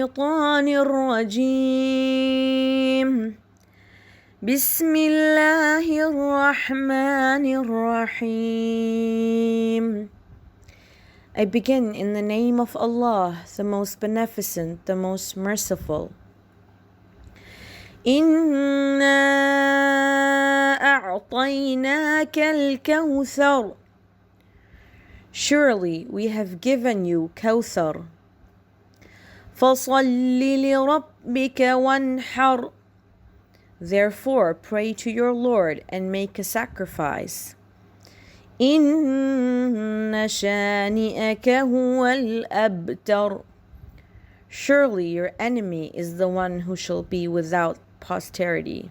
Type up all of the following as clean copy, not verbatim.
الشيطان الرجيم. بسم الله الرحمن الرحيم. I begin in the name of Allah, the most beneficent, the most merciful. إِنَّا أَعْطَيْنَاكَ الْكَوْثَرَ. Surely we have given you Kawthar. فَصَلِّ لِرَبِّكَ وَانْحَرْ. Therefore pray to your Lord and make a sacrifice. إِنَّ شَانِئَكَ هُوَ الْأَبْتَرُ. Surely your enemy is the one who shall be without posterity.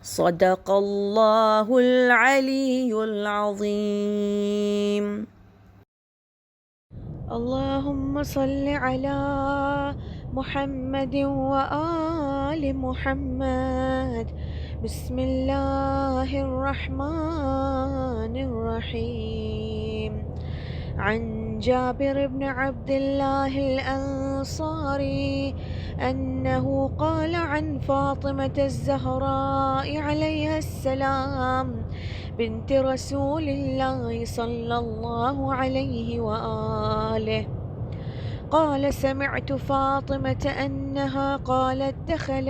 صدق الله العلي العظيم. اللهم صل على محمد وآل محمد. بسم الله الرحمن الرحيم. عن جابر بن عبد الله الأنصاري أنه قال عن فاطمة الزهراء عليها السلام بنت رسول الله صلى الله عليه وآله قال: سمعت فاطمة أنها قالت: دخل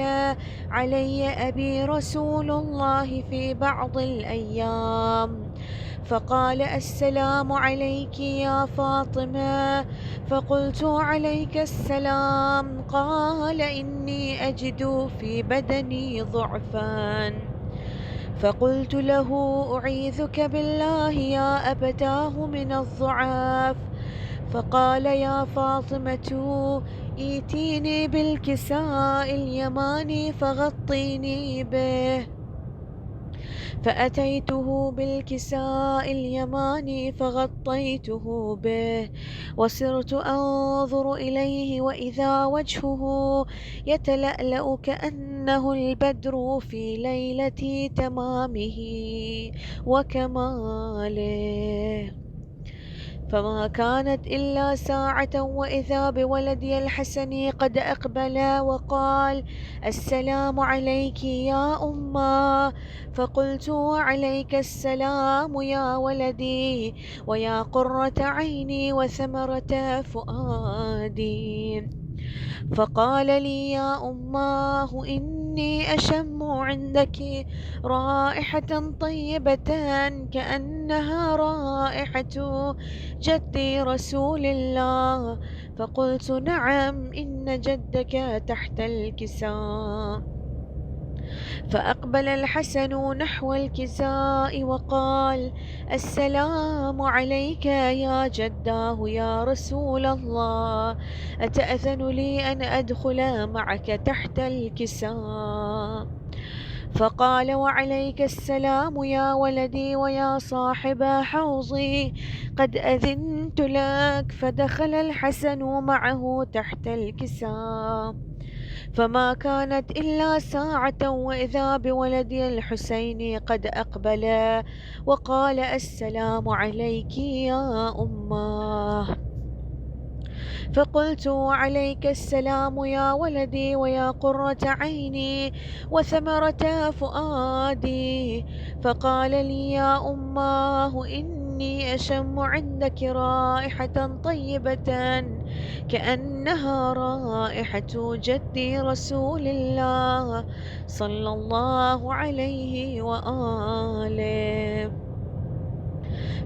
علي أبي رسول الله في بعض الأيام فقال: السلام عليك يا فاطمة. فقلت: عليك السلام. قال: إني أجد في بدني ضعفا. فقلت له: أعيذك بالله يا أبتاه من الضعاف. فقال: يا فاطمة ائتيني بالكساء اليماني فغطيني به. فأتيته بالكساء اليماني فغطيته به وصرت أنظر إليه وإذا وجهه يتلألأ كأنه البدر في ليلة تمامه وكماله. فما كانت إلا ساعة وإذا بولدي الحسن قد أقبل وقال: السلام عليك يا أمه. فقلت: عليك السلام يا ولدي ويا قرة عيني وثمرة فؤادي. فقال لي: يا أماه إني أشم عندك رائحة طيبة كأنها رائحة جدي رسول الله. فقلت: نعم، إن جدك تحت الكساء. فأقبل الحسن نحو الكساء وقال: السلام عليك يا جداه يا رسول الله، أتأذن لي أن أدخل معك تحت الكساء؟ فقال: وعليك السلام يا ولدي ويا صاحب حوضي، قد أذنت لك. فدخل الحسن معه تحت الكساء. فما كانت إلا ساعة وإذا بولدي الحسين قد أقبل وقال: السلام عليك يا أماه. فقلت: وعليك السلام يا ولدي ويا قرة عيني وثمرة فؤادي. فقال لي: يا أماه إني أشم عندك رائحة طيبة كأنها رائحة جدي رسول الله صلى الله عليه وآله.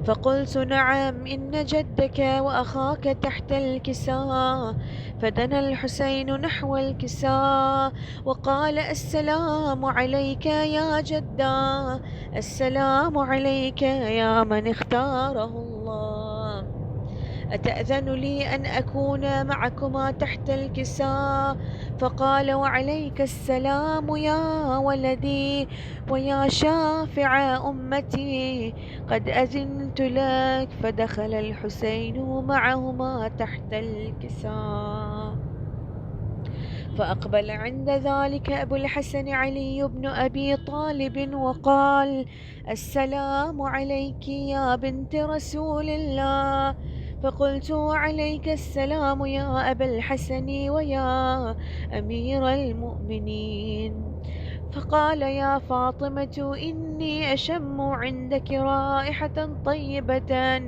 فقلت: نعم، إن جدك وأخاك تحت الكساء. فدنا الحسين نحو الكساء وقال: السلام عليك يا جدا، السلام عليك يا من اختاره الله، أتأذن لي أن أكون معكما تحت الكساء؟ فقال: وعليك السلام يا ولدي ويا شافع أمتي، قد أذنت لك. فدخل الحسين معهما تحت الكساء. فأقبل عند ذلك أبو الحسن علي بن أبي طالب وقال: السلام عليك يا بنت رسول الله. فقلت: وعليك السلام يا أبا الحسن ويا أمير المؤمنين. فقال: يا فاطمة، إني أشم عندك رائحة طيبة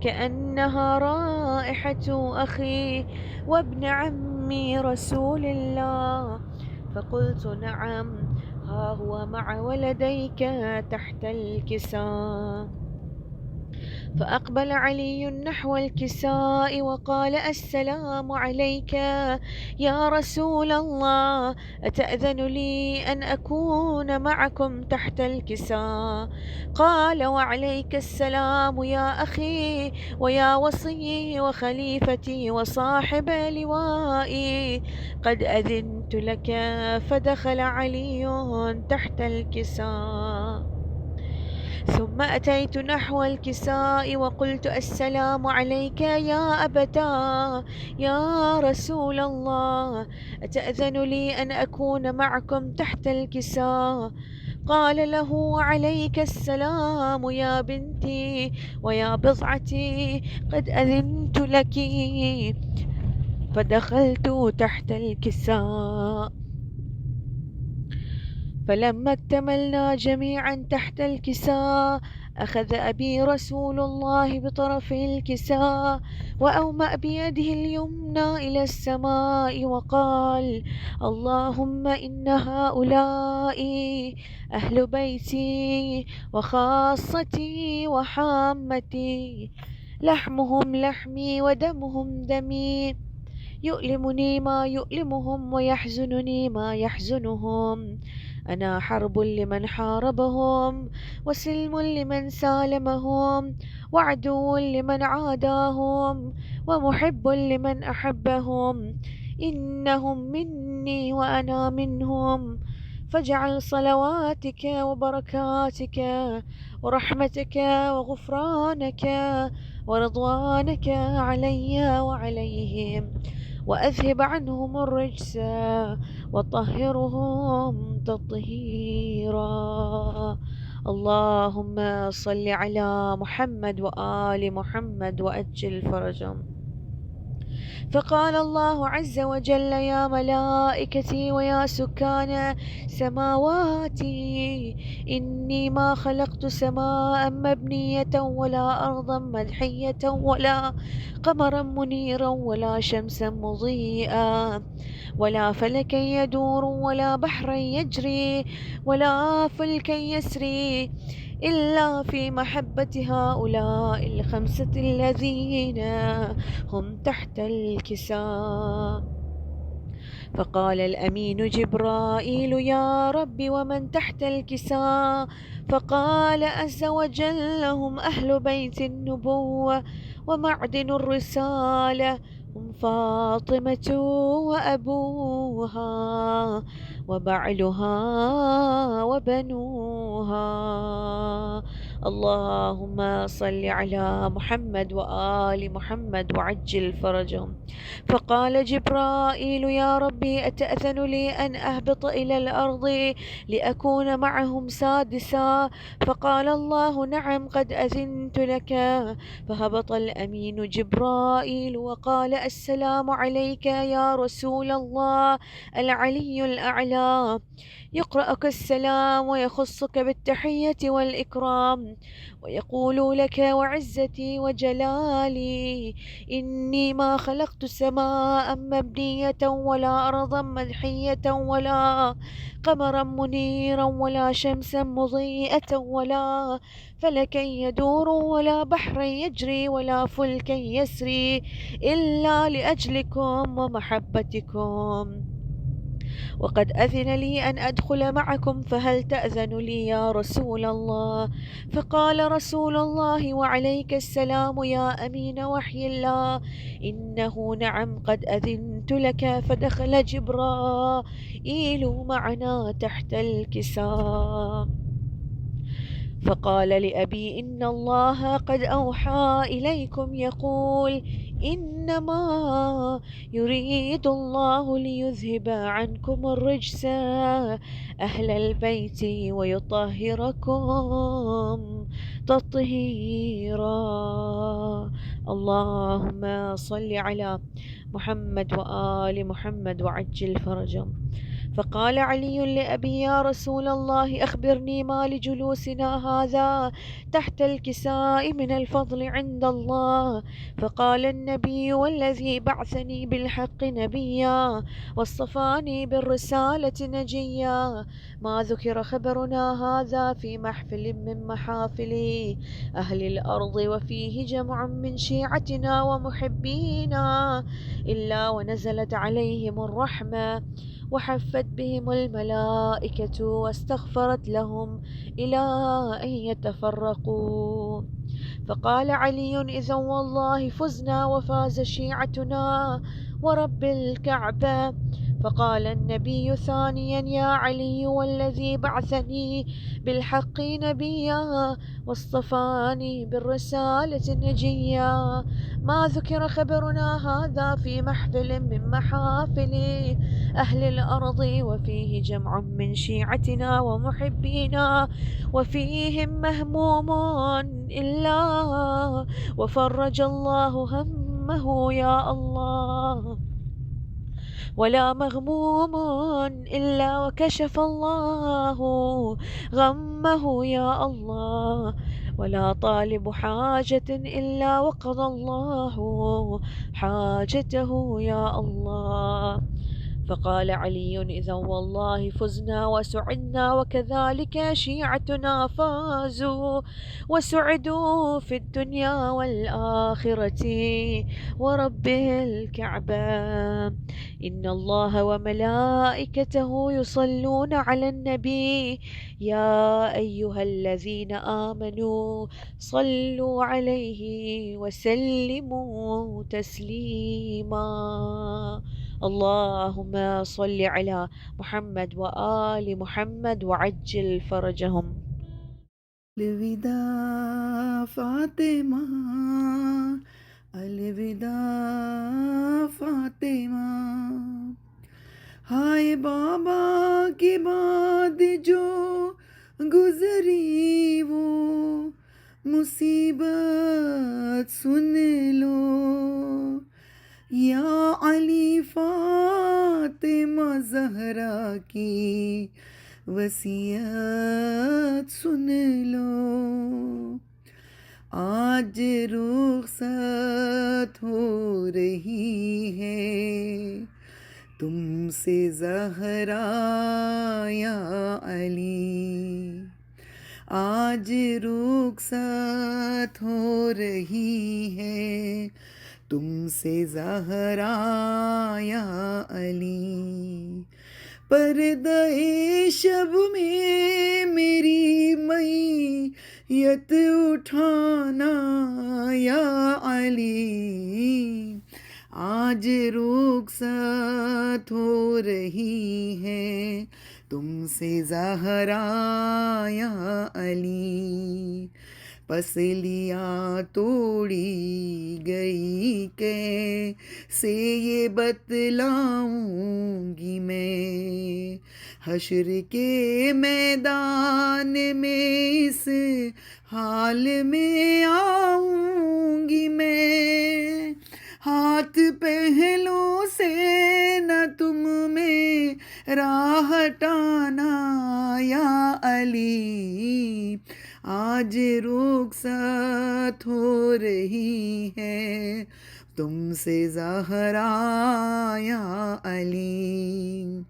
كأنها رائحة أخي وابن عمي رسول الله. فقلت: نعم، ها هو مع ولديك تحت الكساء. فأقبل علي نحو الكساء وقال: السلام عليك يا رسول الله، أتأذن لي أن أكون معكم تحت الكساء؟ قال: وعليك السلام يا أخي ويا وصي وخليفتي وصاحب لوائي، قد أذنت لك. فدخل علي تحت الكساء. ثم أتيت نحو الكساء وقلت: السلام عليك يا أبتاه يا رسول الله، أتأذن لي أن أكون معكم تحت الكساء؟ قال له: وعليك السلام يا بنتي ويا بضعتي، قد أذنت لك. فدخلت تحت الكساء. فلما اكتملنا جميعا تحت الكساء، أخذ أبي رسول الله بطرف الكساء وأومأ بيده اليمنى إلى السماء وقال: اللهم إن هؤلاء أهل بيتي وخاصتي وحامتي، لحمهم لحمي ودمهم دمي، يؤلمني ما يؤلمهم ويحزنني ما يحزنهم. أنا حرب لمن حاربهم، وسلم لمن سالمهم، وعدو لمن عاداهم، ومحب لمن أحبهم. إنهم مني وأنا منهم، فاجعل صلواتك وبركاتك ورحمتك وغفرانك ورضوانك علي وعليهم، وأذهب عنهم الرجس وطهرهم تطهيرا. اللهم صل على محمد وآل محمد وأجل فرجهم. فقال الله عز وجل: يا ملائكتي ويا سكان سماواتي، إني ما خلقت سماء مبنية ولا أرضا مدحية ولا قمرا منيرا ولا شمسا مضيئا ولا فلكا يدور ولا بحرا يجري ولا فلكا يسري إلا في محبة هؤلاء الخمسة الذين هم تحت الكساء. فقال الأمين جبرائيل: يا رب، ومن تحت الكساء؟ فقال عز وجل: هم أهل بيت النبوة ومعدن الرسالة، هم فاطمة وأبوها وبعلها وبنوها. اللهم صل على محمد وآل محمد وعجل فرجهم. فقال جبرائيل: يا ربي، أتأذن لي أن أهبط إلى الأرض لأكون معهم سادسا؟ فقال الله: نعم، قد أذنت لك. فهبط الأمين جبرائيل وقال: السلام عليك يا رسول الله العلي الأعلى، يقرأك السلام ويخصك بالتحية والإكرام، ويقول لك: وعزتي وجلالي، إني ما خلقت سماء مبنية ولا أرضا مدحية ولا قمرا منيرا ولا شمسا مضيئة ولا فلكا يدور ولا بحرا يجري ولا فلكا يسري إلا لأجلكم ومحبتكم، وقد أذن لي أن أدخل معكم، فهل تأذن لي يا رسول الله؟ فقال رسول الله: وعليك السلام يا أمين وحي الله، إنه نعم، قد أذنت لك. فدخل جبرائيل معنا تحت الكساء. فقال لأبي: إن الله قد أوحى إليكم يقول: إنما يريد الله ليذهب عنكم الرجس أهل البيت ويطهركم تطهيرا. اللهم صل على محمد وآل محمد وعجل فرجهم. فقال علي لأبي: يا رسول الله، أخبرني ما لجلوسنا هذا تحت الكساء من الفضل عند الله. فقال النبي: والذي بعثني بالحق نبيا واصطفاني بالرسالة نجيا، ما ذكر خبرنا هذا في محفل من محافل أهل الأرض وفيه جمع من شيعتنا ومحبينا إلا ونزلت عليهم الرحمة وحفت بهم الملائكة واستغفرت لهم إلى أن يتفرقوا. فقال علي: إذا والله فزنا وفاز شيعتنا ورب الكعبة. فقال النبي ثانيا: يا علي، والذي بعثني بالحق نبيا واصطفاني بالرسالة نجيا، ما ذكر خبرنا هذا في محفل من محافل أهل الأرض وفيه جمع من شيعتنا ومحبينا وفيهم مهموم إلا وفرج الله همه يا الله، ولا مغموم إلا وكشف الله غمه يا الله، ولا طالب حاجة إلا وقضى الله حاجته يا الله. فقال علي: إذا والله فزنا وسعدنا وكذلك شيعتنا فازوا وسعدوا في الدنيا والآخرة ورب الكعبة. إن الله وملائكته يصلون على النبي يا أيها الذين آمنوا صلوا عليه وسلموا تسليما. اللهم صل على محمد وآل محمد وعجل فرجهم. الوداع فاطمہ، الوداع فاطمہ، ہائے بابا کے بعد جو گزری وہ مصیبت سن لو، یا علی فاطمہ زہرا کی وصیت سن لو، آج رخصت ہو رہی ہے تم سے زہرا یا علی، آج رخصت ہو رہی ہے تم سے زہرا یا علی، پردہ شب میں میری میت اٹھانا یا علی، آج رخصت ہو رہی ہے تم سے زہرا یا علی، پس لیا توڑی گئی کیسے یہ بتلاؤں گی میں، حشر کے میدان میں اس حال میں آؤں گی میں، ہاتھ پہلو سے نہ تم میرا ہٹانا یا علی، آج رخصت ہو رہی ہے تم سے زہرا یا علی،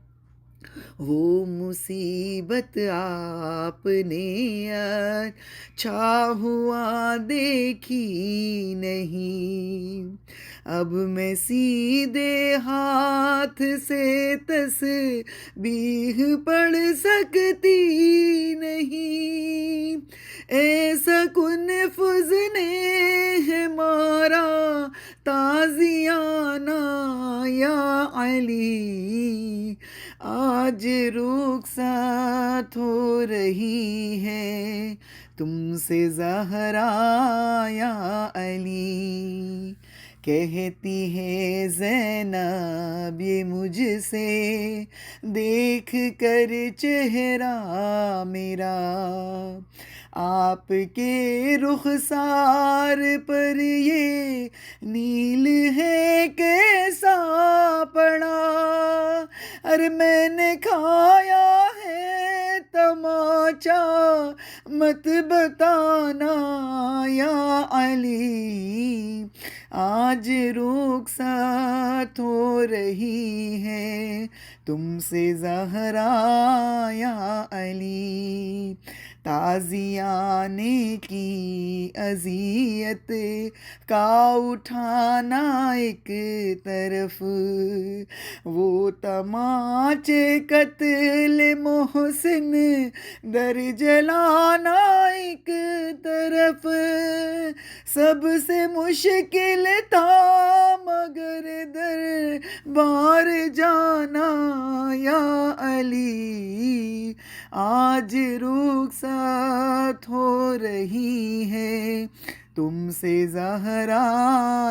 وہ مصیبت آپ نے اچھا ہوا دیکھی نہیں، اب میں سیدھے ہاتھ سے تسبیح پڑھ سکتی نہیں، ایسا کن فض نے ہے مارا تازیانہ یا علی، آج رخصت ہو رہی ہے تم سے زہرا یا علی، کہتی ہے زینب یہ مجھ سے دیکھ کر چہرہ میرا، آپ کے رخسار پر یہ نیل ہے کیسا پڑا، ارے میں نے کھایا ہے تماچا مت بتانا یا علی، آج رخصت ہو رہی ہے تم سے زہرا یا علی، تازیانے کی اذیت کا اٹھانا ایک طرف، وہ تماچے قتل محسن در جلانا ایک طرف، سب سے مشکل تھا مگر در بار جانا یا علی، آج رخصت ہو رہی ہے تم سے زہرا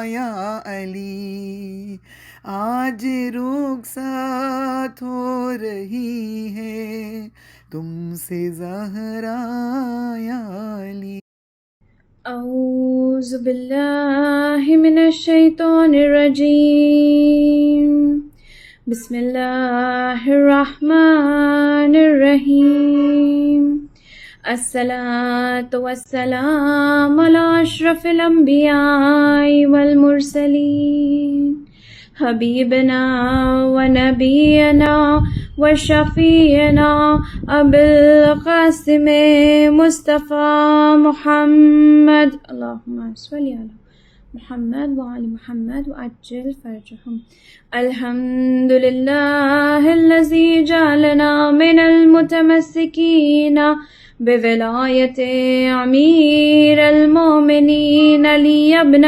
یا علی، آج رخصت ہو رہی ہے تم سے زہرا یا علی۔ اعوذ باللہ من الشیطان الرجیم، بسم اللہ الرحمن الرحیم، الصلاۃ والسلام علی اشرف الانبیاء والمرسلین، حبیبنا و نبینا و شفیعنا ابو القاسم مصطفیٰ محمد، اللہم صلی علی محمد وعلی محمد وعجل فرجهم، الحمد للہ الذی جعلنا من المتمسکین بولایت امیر المومنین علی ابن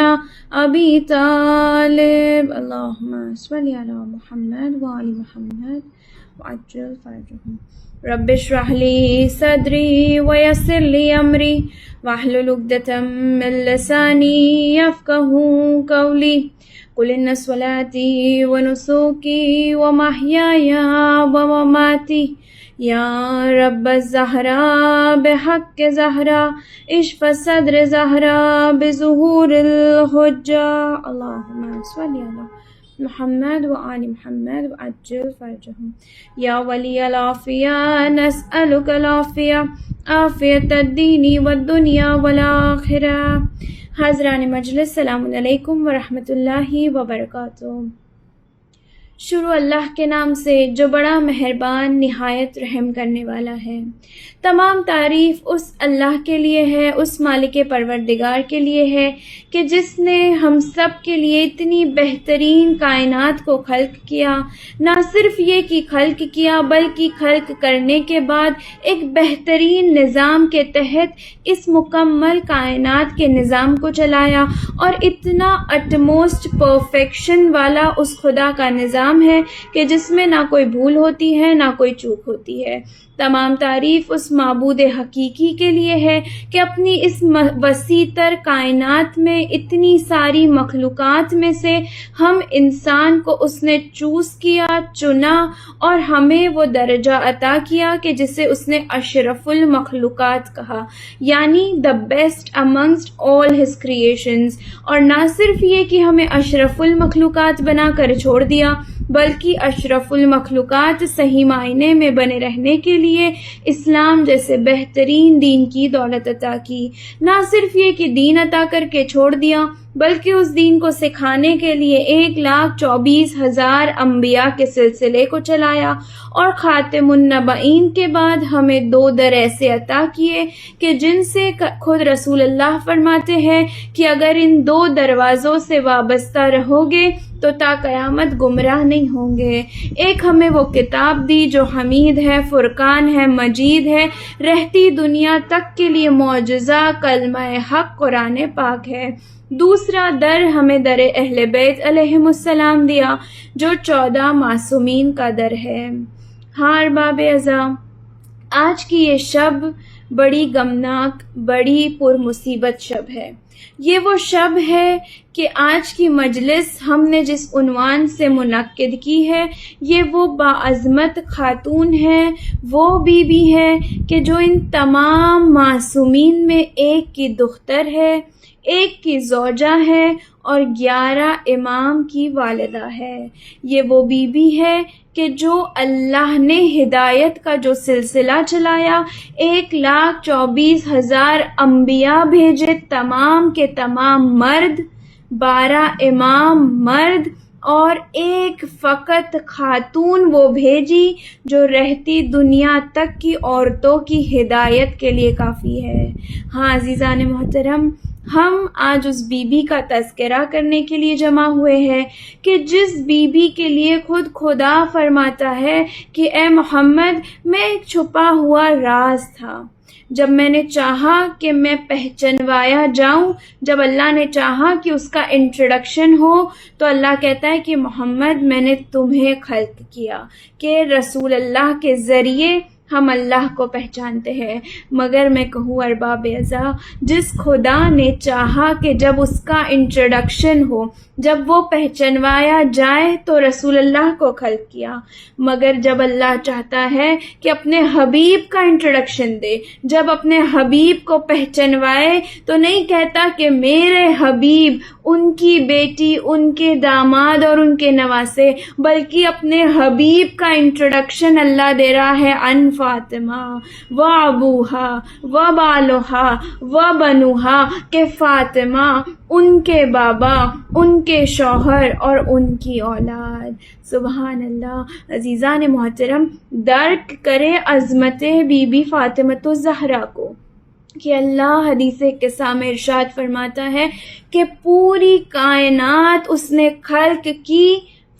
ابی طالب، اللہم صلی علی محمد وعلی محمد وعجل فرجهم، رب اشرح لی صدری ویسر لی امری واحلل عقدۃ من لسانی یفقہوا قولی، قل ان صلاتی ونسوکی ومحیای ومماتی یا رب الزہرا بحق زہرا اشف صدر زہرا بظہور الحجہ، اللہم صلی علی محمد وآل محمد وعجل فرجهم، یا ولی العافیہ نسألک العافیہ عافیت الدین والدنیا والآخرہ۔ حاضران مجلس، السلام علیکم ورحمۃ اللہ وبرکاتہ۔ شروع اللہ کے نام سے جو بڑا مہربان نہایت رحم کرنے والا ہے۔ تمام تعریف اس اللہ کے لیے ہے، اس مالک پروردگار کے لیے ہے کہ جس نے ہم سب کے لیے اتنی بہترین کائنات کو خلق کیا، نہ صرف یہ کہ خلق کیا بلکہ خلق کرنے کے بعد ایک بہترین نظام کے تحت اس مکمل کائنات کے نظام کو چلایا، اور اتنا اٹموسٹ پرفیکشن والا اس خدا کا نظام ہے کہ جس میں نہ کوئی بھول ہوتی ہے نہ کوئی چوک ہوتی ہے۔ تمام تعریف اس معبود حقیقی کے لیے ہے کہ اپنی اس وسیع تر کائنات میں اتنی ساری مخلوقات میں سے ہم انسان کو اس نے چوز کیا، چنا، اور ہمیں وہ درجہ عطا کیا کہ جسے اس نے اشرف المخلوقات کہا، یعنی the best amongst all his creations. اور نہ صرف یہ کہ ہمیں اشرف المخلوقات بنا کر چھوڑ دیا، بلکہ اشرف المخلوقات صحیح معنی میں بنے رہنے کے لیے اسلام جیسے بہترین دین کی دولت عطا کی۔ نہ صرف یہ کہ دین عطا کر کے چھوڑ دیا، بلکہ اس دین کو سکھانے کے لیے 1,24,000 انبیاء کے سلسلے کو چلایا، اور خاتم النبیین کے بعد ہمیں 2 در ایسے عطا کیے کہ جن سے خود رسول اللہ فرماتے ہیں کہ اگر ان 2 دروازوں سے وابستہ رہو گے تو تا قیامت گمراہ نہیں ہوں گے۔ ایک ہمیں وہ کتاب دی جو حمید ہے، فرقان ہے، مجید ہے، رہتی دنیا تک کے لیے معجزہ کلمہ حق قرآن پاک ہے۔ دوسرا در ہمیں در اہل بیت علیہم السلام دیا جو 14 معصومین کا در ہے۔ ہاں ارباب اعظم، آج کی یہ شب بڑی غمناک، بڑی پرمصیبت شب ہے۔ یہ وہ شب ہے کہ آج کی مجلس ہم نے جس عنوان سے منعقد کی ہے، یہ وہ باعظمت خاتون ہے، وہ بی بی ہے کہ جو ان تمام معصومین میں ایک کی دختر ہے، ایک کی زوجہ ہے اور 11 امام کی والدہ ہے۔ یہ وہ بی بی ہے کہ جو اللہ نے ہدایت کا جو سلسلہ چلایا، 1,24,000 انبیاء بھیجے، تمام کے تمام مرد، 12 امام مرد اور ایک فقط خاتون وہ بھیجی جو رہتی دنیا تک کی عورتوں کی ہدایت کے لیے کافی ہے۔ ہاں عزیزان محترم، ہم آج اس بی بی کا تذکرہ کرنے کے لیے جمع ہوئے ہیں کہ جس بی بی کے لیے خود خدا فرماتا ہے کہ اے محمد، میں ایک چھپا ہوا راز تھا، جب میں نے چاہا کہ میں پہچنوایا جاؤں، جب اللہ نے چاہا کہ اس کا انٹروڈکشن ہو، تو اللہ کہتا ہے کہ محمد میں نے تمہیں خلق کیا کہ رسول اللہ کے ذریعے ہم اللہ کو پہچانتے ہیں۔ مگر میں کہوں ارباب اعضاء، جس خدا نے چاہا کہ جب اس کا انٹروڈکشن ہو، جب وہ پہچنوایا جائے تو رسول اللہ کو خلق کیا، مگر جب اللہ چاہتا ہے کہ اپنے حبیب کا انٹروڈکشن دے، جب اپنے حبیب کو پہچنوائے، تو نہیں کہتا کہ میرے حبیب، ان کی بیٹی، ان کے داماد اور ان کے نواسے، بلکہ اپنے حبیب کا انٹروڈکشن اللہ دے رہا ہے ان فاطمہ و ابوہا و بالوہا و بنوہا، کہ فاطمہ، ان کے بابا، ان کے شوہر اور ان کی اولاد۔ سبحان اللہ۔ عزیزان محترم، درک کرے عظمت بی بی فاطمۃ الزہرا کو کہ اللہ حدیث قصہ میں ارشاد فرماتا ہے کہ پوری کائنات اس نے خلق کی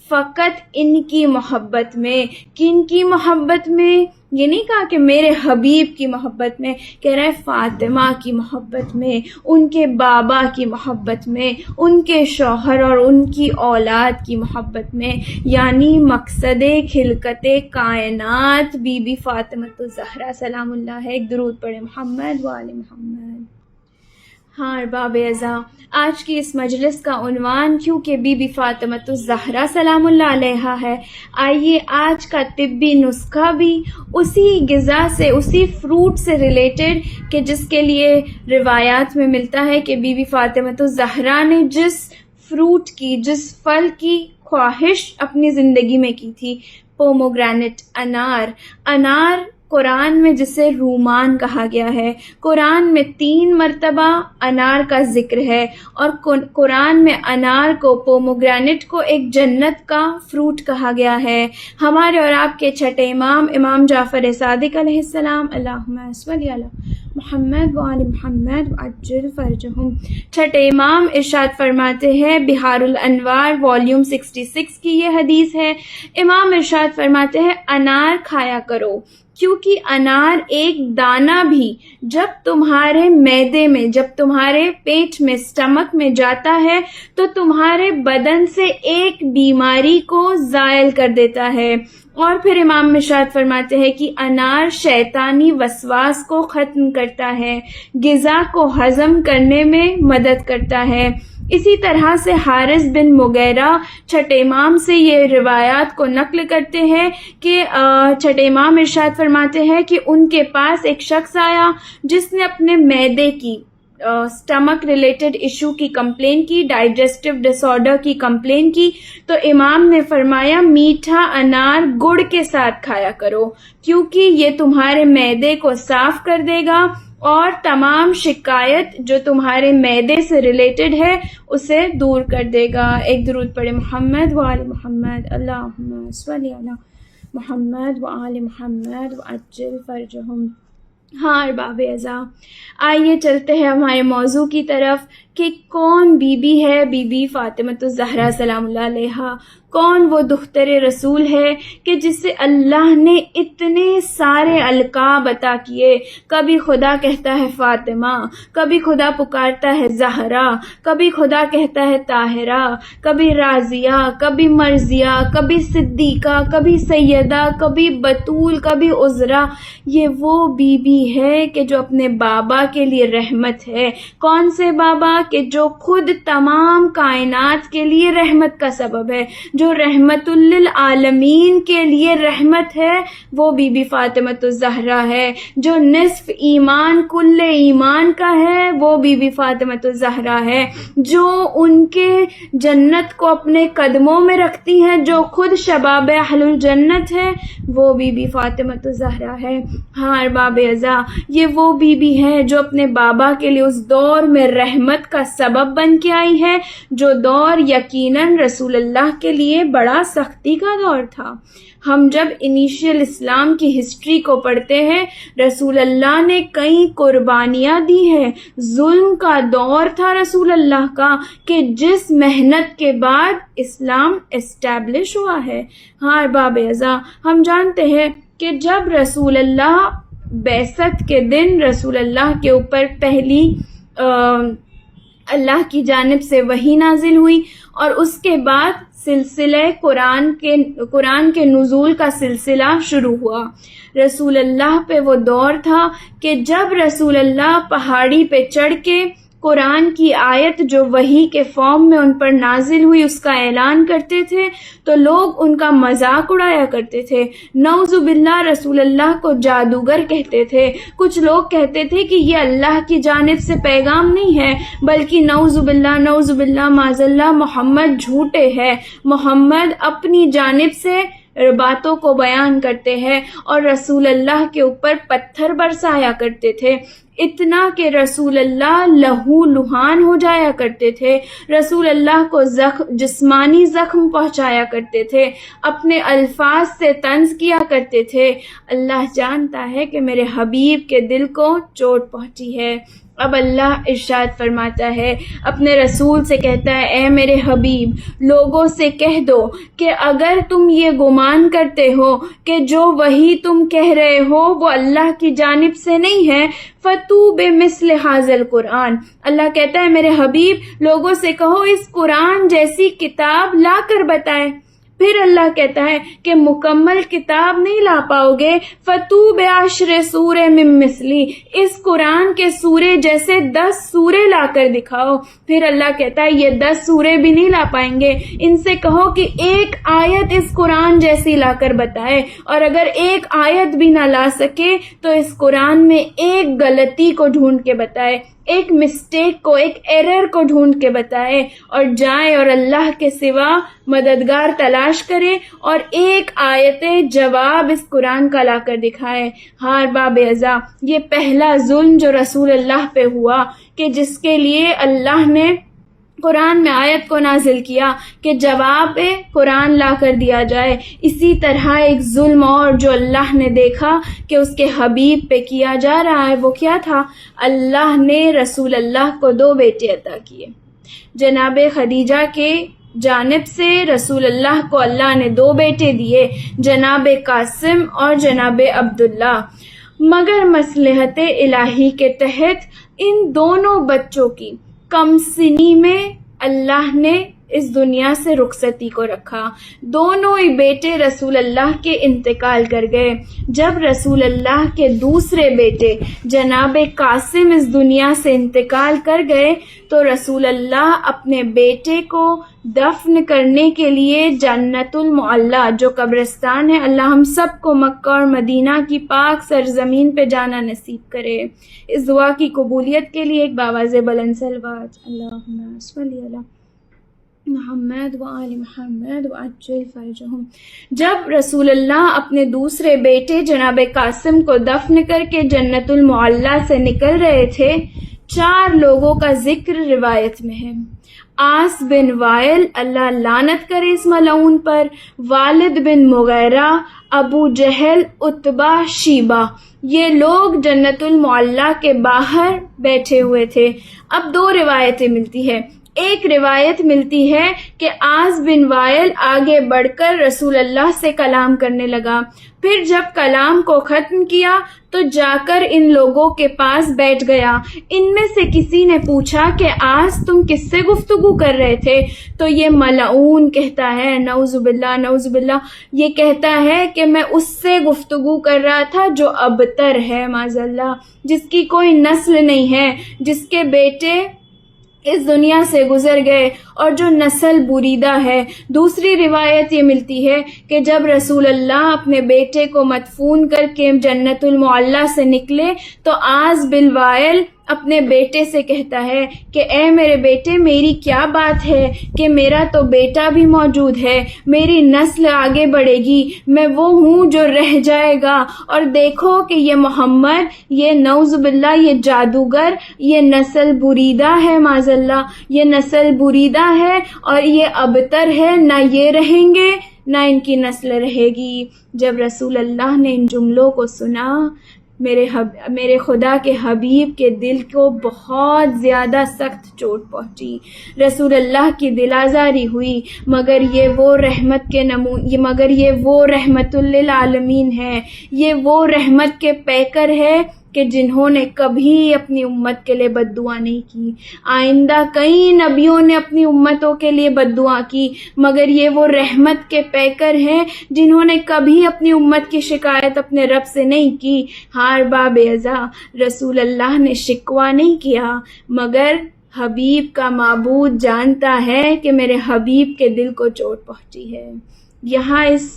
فقط ان کی محبت میں۔ کن کی محبت میں؟ یہ نہیں کہا کہ میرے حبیب کی محبت میں، کہہ رہے فاطمہ کی محبت میں، ان کے بابا کی محبت میں، ان کے شوہر اور ان کی اولاد کی محبت میں، یعنی مقصد خلقت کائنات بی بی فاطمۃ الزہرا سلام اللہ ہے۔ ایک درود پڑھے محمد و آل محمد۔ ہاں ارباب اعضاء، آج کی اس مجلس کا عنوان کیونکہ بی بی فاطمۃ الزہرا سلام اللہ علیہا ہے، آئیے آج کا طبی نسخہ بھی اسی غذا سے، اسی فروٹ سے ریلیٹڈ کہ جس کے لیے روایات میں ملتا ہے کہ بی بی فاطمۃ الزہرا نے جس فروٹ کی، جس پھل کی خواہش اپنی زندگی میں کی تھی، پوموگرینٹ، انار قرآن میں جسے رومان کہا گیا ہے، قرآن میں 3 مرتبہ انار کا ذکر ہے، اور قرآن میں انار کو، پوموگرینٹ کو ایک جنت کا فروٹ کہا گیا ہے۔ ہمارے اور آپ کے چھٹے امام، امام جعفر صادق علیہ السلام، اللہم صل علی محمد و آل محمد وعجل فرجہم، چھٹے امام ارشاد فرماتے ہیں، بہار الانوار والیوم 66 کی یہ حدیث ہے، امام ارشاد فرماتے ہیں انار کھایا کرو، کیونکہ انار ایک دانہ بھی جب تمہارے معدے میں، جب تمہارے پیٹ میں، سٹمک میں جاتا ہے تو تمہارے بدن سے ایک بیماری کو زائل کر دیتا ہے۔ اور پھر امام ارشاد فرماتے ہیں کہ انار شیطانی وسواس کو ختم کرتا ہے، غذا کو ہضم کرنے میں مدد کرتا ہے۔ اسی طرح سے حارث بن مغیرہ چھٹے امام سے یہ روایات کو نقل کرتے ہیں کہ چھٹے امام ارشاد فرماتے ہیں کہ ان کے پاس ایک شخص آیا جس نے اپنے معدے کی، سٹمک ریلیٹڈ ایشو کی کمپلین کی، ڈائجسٹیو ڈس آرڈر کی کمپلین کی، تو امام نے فرمایا میٹھا انار گڑ کے ساتھ کھایا کرو، کیونکہ یہ تمہارے معدے کو صاف کر دے گا اور تمام شکایت جو تمہارے معدے سے ریلیٹڈ ہے اسے دور کر دے گا۔ ایک درود پڑھے محمد و آل محمد، اللہم صل علی محمد و آل محمد وعجل فرجہم۔ ہاں ارباب اعضاء، آئیے چلتے ہیں ہمارے موضوع کی طرف کہ کون بی بی ہے بی بی فاطمۃ الزہرا سلام اللہ علیہا، کون وہ دختر رسول ہے کہ جسے اللہ نے اتنے سارے القاب عطا کیے. کبھی خدا کہتا ہے فاطمہ، کبھی خدا پکارتا ہے زہرا، کبھی خدا کہتا ہے طاہرہ، کبھی راضیہ، کبھی مرضیہ، کبھی صدیقہ، کبھی سیدہ، کبھی بطول، کبھی عذرا. یہ وہ بی بی ہے کہ جو اپنے بابا کے لیے رحمت ہے. کون سے بابا؟ کہ جو خود تمام کائنات کے لیے رحمت کا سبب ہے، جو رحمت للعالمین کے لیے رحمت ہے، وہ بی بی فاطمۃ الزہرا ہے. جو نصف ایمان کل ایمان کا ہے، وہ بی بی فاطمۃ الزہرا ہے. جو ان کے جنت کو اپنے قدموں میں رکھتی ہیں، جو خود شباب اہل الجنت ہے، وہ بی بی فاطمۃ الزہرا ہے. ہاں ارباب ازا، یہ وہ بی بی ہے جو اپنے بابا کے لیے اس دور میں رحمت کا سبب بن کے آئی ہے، جو دور یقیناً رسول اللہ کے لیے بڑا سختی کا دور تھا. ہم جب انیشیل اسلام کی ہسٹری کو پڑھتے ہیں، رسول اللہ نے کئی قربانیاں دی ہیں. ظلم کا دور تھا رسول اللہ کا، کہ جس محنت کے بعد اسلام اسٹیبلش ہوا ہے. ہاں ارباب ازا، ہم جانتے ہیں کہ جب رسول اللہ بعثت کے دن رسول اللہ کے اوپر پہلی اللہ کی جانب سے وحی نازل ہوئی، اور اس کے بعد سلسلہ قرآن کے نزول کا سلسلہ شروع ہوا. رسول اللہ پہ وہ دور تھا کہ جب رسول اللہ پہاڑی پہ چڑھ کے قرآن کی آیت جو وحی کے فارم میں ان پر نازل ہوئی اس کا اعلان کرتے تھے تو لوگ ان کا مذاق اڑایا کرتے تھے. نعوذ باللہ رسول اللہ کو جادوگر کہتے تھے. کچھ لوگ کہتے تھے کہ یہ اللہ کی جانب سے پیغام نہیں ہے، بلکہ نعوذ باللہ معاذ اللہ محمد جھوٹے ہے، محمد اپنی جانب سے باتوں کو بیان کرتے ہیں، اور رسول اللہ کے اوپر پتھر برسایا کرتے تھے. اتنا کہ رسول اللہ لہو لہان ہو جایا کرتے تھے، رسول اللہ کو جسمانی زخم پہنچایا کرتے تھے، اپنے الفاظ سے طنز کیا کرتے تھے. اللہ جانتا ہے کہ میرے حبیب کے دل کو چوٹ پہنچی ہے. اب اللہ ارشاد فرماتا ہے، اپنے رسول سے کہتا ہے، اے میرے حبیب، لوگوں سے کہہ دو کہ اگر تم یہ گمان کرتے ہو کہ جو وہی تم کہہ رہے ہو وہ اللہ کی جانب سے نہیں ہے، فَتُوا بِمِثْلِ هَذَا الْقُرْآنِ. اللہ کہتا ہے میرے حبیب لوگوں سے کہو اس قرآن جیسی کتاب لا کر بتائے. پھر اللہ کہتا ہے کہ مکمل کتاب نہیں لا پاؤ گے، فَتُوا بِعَشْرِ سُورٍ مِّن مِّثْلِهِ. اس قرآن کے سورے جیسے 10 سورے لا کر دکھاؤ. پھر اللہ کہتا ہے یہ 10 سورے بھی نہیں لا پائیں گے، ان سے کہو کہ ایک آیت اس قرآن جیسی لا کر بتائے، اور اگر ایک آیت بھی نہ لا سکے تو اس قرآن میں ایک غلطی کو ڈھونڈ کے بتائے، ایک مسٹیک کو، ایک ایرر کو ڈھونڈ کے بتائے، اور جائے اور اللہ کے سوا مددگار تلاش کرے اور ایک آیت جواب اس قرآن کا لا کر دکھائے. ہاں ارباب ازا، یہ پہلا ظلم جو رسول اللہ پہ ہوا کہ جس کے لیے اللہ نے قرآن میں آیت کو نازل کیا کہ جواب قرآن لا کر دیا جائے. اسی طرح ایک ظلم اور جو اللہ نے دیکھا کہ اس کے حبیب پہ کیا جا رہا ہے وہ کیا تھا؟ اللہ نے رسول اللہ کو 2 بیٹے عطا کیے. جناب خدیجہ کے جانب سے رسول اللہ کو اللہ نے 2 بیٹے دیے، جناب قاسم اور جناب عبداللہ. مگر مصلحت الہی کے تحت ان دونوں بچوں کی کم سنی میں اللہ نے اس دنیا سے رخصتی کو رکھا. دونوں ہی بیٹے رسول اللہ کے انتقال کر گئے. جب رسول اللہ کے دوسرے بیٹے جناب قاسم اس دنیا سے انتقال کر گئے تو رسول اللہ اپنے بیٹے کو دفن کرنے کے لیے جنت المعلی جو قبرستان ہے، اللہ ہم سب کو مکہ اور مدینہ کی پاک سرزمین پہ جانا نصیب کرے. اس دعا کی قبولیت کے لیے ایک باواز بلند صلوات. اللہم صلی علی محمد و آل محمد و عجل فرجہم. جب رسول اللہ اپنے دوسرے بیٹے جناب قاسم کو دفن کر کے جنت المعلی سے نکل رہے تھے، 4 لوگوں کا ذکر روایت میں ہے. آس بن وائل، اللہ لعنت کرے اس ملعون پر، والد بن مغیرہ، ابو جہل، عتبہ، شیبہ، یہ لوگ جنت المعلیٰ کے باہر بیٹھے ہوئے تھے۔ اب دو روایتیں ملتی ہے۔ ایک روایت ملتی ہے کہ آس بن وائل آگے بڑھ کر رسول اللہ سے کلام کرنے لگا، پھر جب کلام کو ختم کیا تو جا کر ان لوگوں کے پاس بیٹھ گیا۔ ان میں سے کسی نے پوچھا کہ آس تم کس سے گفتگو کر رہے تھے؟ تو یہ ملعون کہتا ہے، نعوذ باللہ نعوذ باللہ، یہ کہتا ہے کہ میں اس سے گفتگو کر رہا تھا جو ابتر ہے معاذ اللہ، جس کی کوئی نسل نہیں ہے، جس کے بیٹے اس دنیا سے گزر گئے اور جو نسل بریدہ ہے۔ دوسری روایت یہ ملتی ہے کہ جب رسول اللہ اپنے بیٹے کو مدفون کر کے جنت المعلیٰ سے نکلے تو آس بن وائل اپنے بیٹے سے کہتا ہے کہ اے میرے بیٹے، میری کیا بات ہے کہ میرا تو بیٹا بھی موجود ہے، میری نسل آگے بڑھے گی، میں وہ ہوں جو رہ جائے گا، اور دیکھو کہ یہ محمد، یہ نعوذ باللہ، یہ جادوگر، یہ نسل بریدہ ہے معاذ اللہ، یہ نسل بریدہ ہے اور یہ ابتر ہے، نہ یہ رہیں گے نہ ان کی نسل رہے گی۔ جب رسول اللہ نے ان جملوں کو سنا، میرے خدا کے حبیب کے دل کو بہت زیادہ سخت چوٹ پہنچی، رسول اللہ کی دل آزاری ہوئی، مگر یہ وہ رحمت للعالمین ہے، یہ وہ رحمت کے پیکر ہے کہ جنہوں نے کبھی اپنی امت کے لیے بد دعا نہیں کی۔ آئندہ کئی نبیوں نے اپنی امتوں کے لیے بد دعا کی، مگر یہ وہ رحمت کے پیکر ہیں جنہوں نے کبھی اپنی امت کی شکایت اپنے رب سے نہیں کی۔ ہار باب ازا، رسول اللہ نے شکوہ نہیں کیا، مگر حبیب کا معبود جانتا ہے کہ میرے حبیب کے دل کو چوٹ پہنچی ہے۔ یہاں اس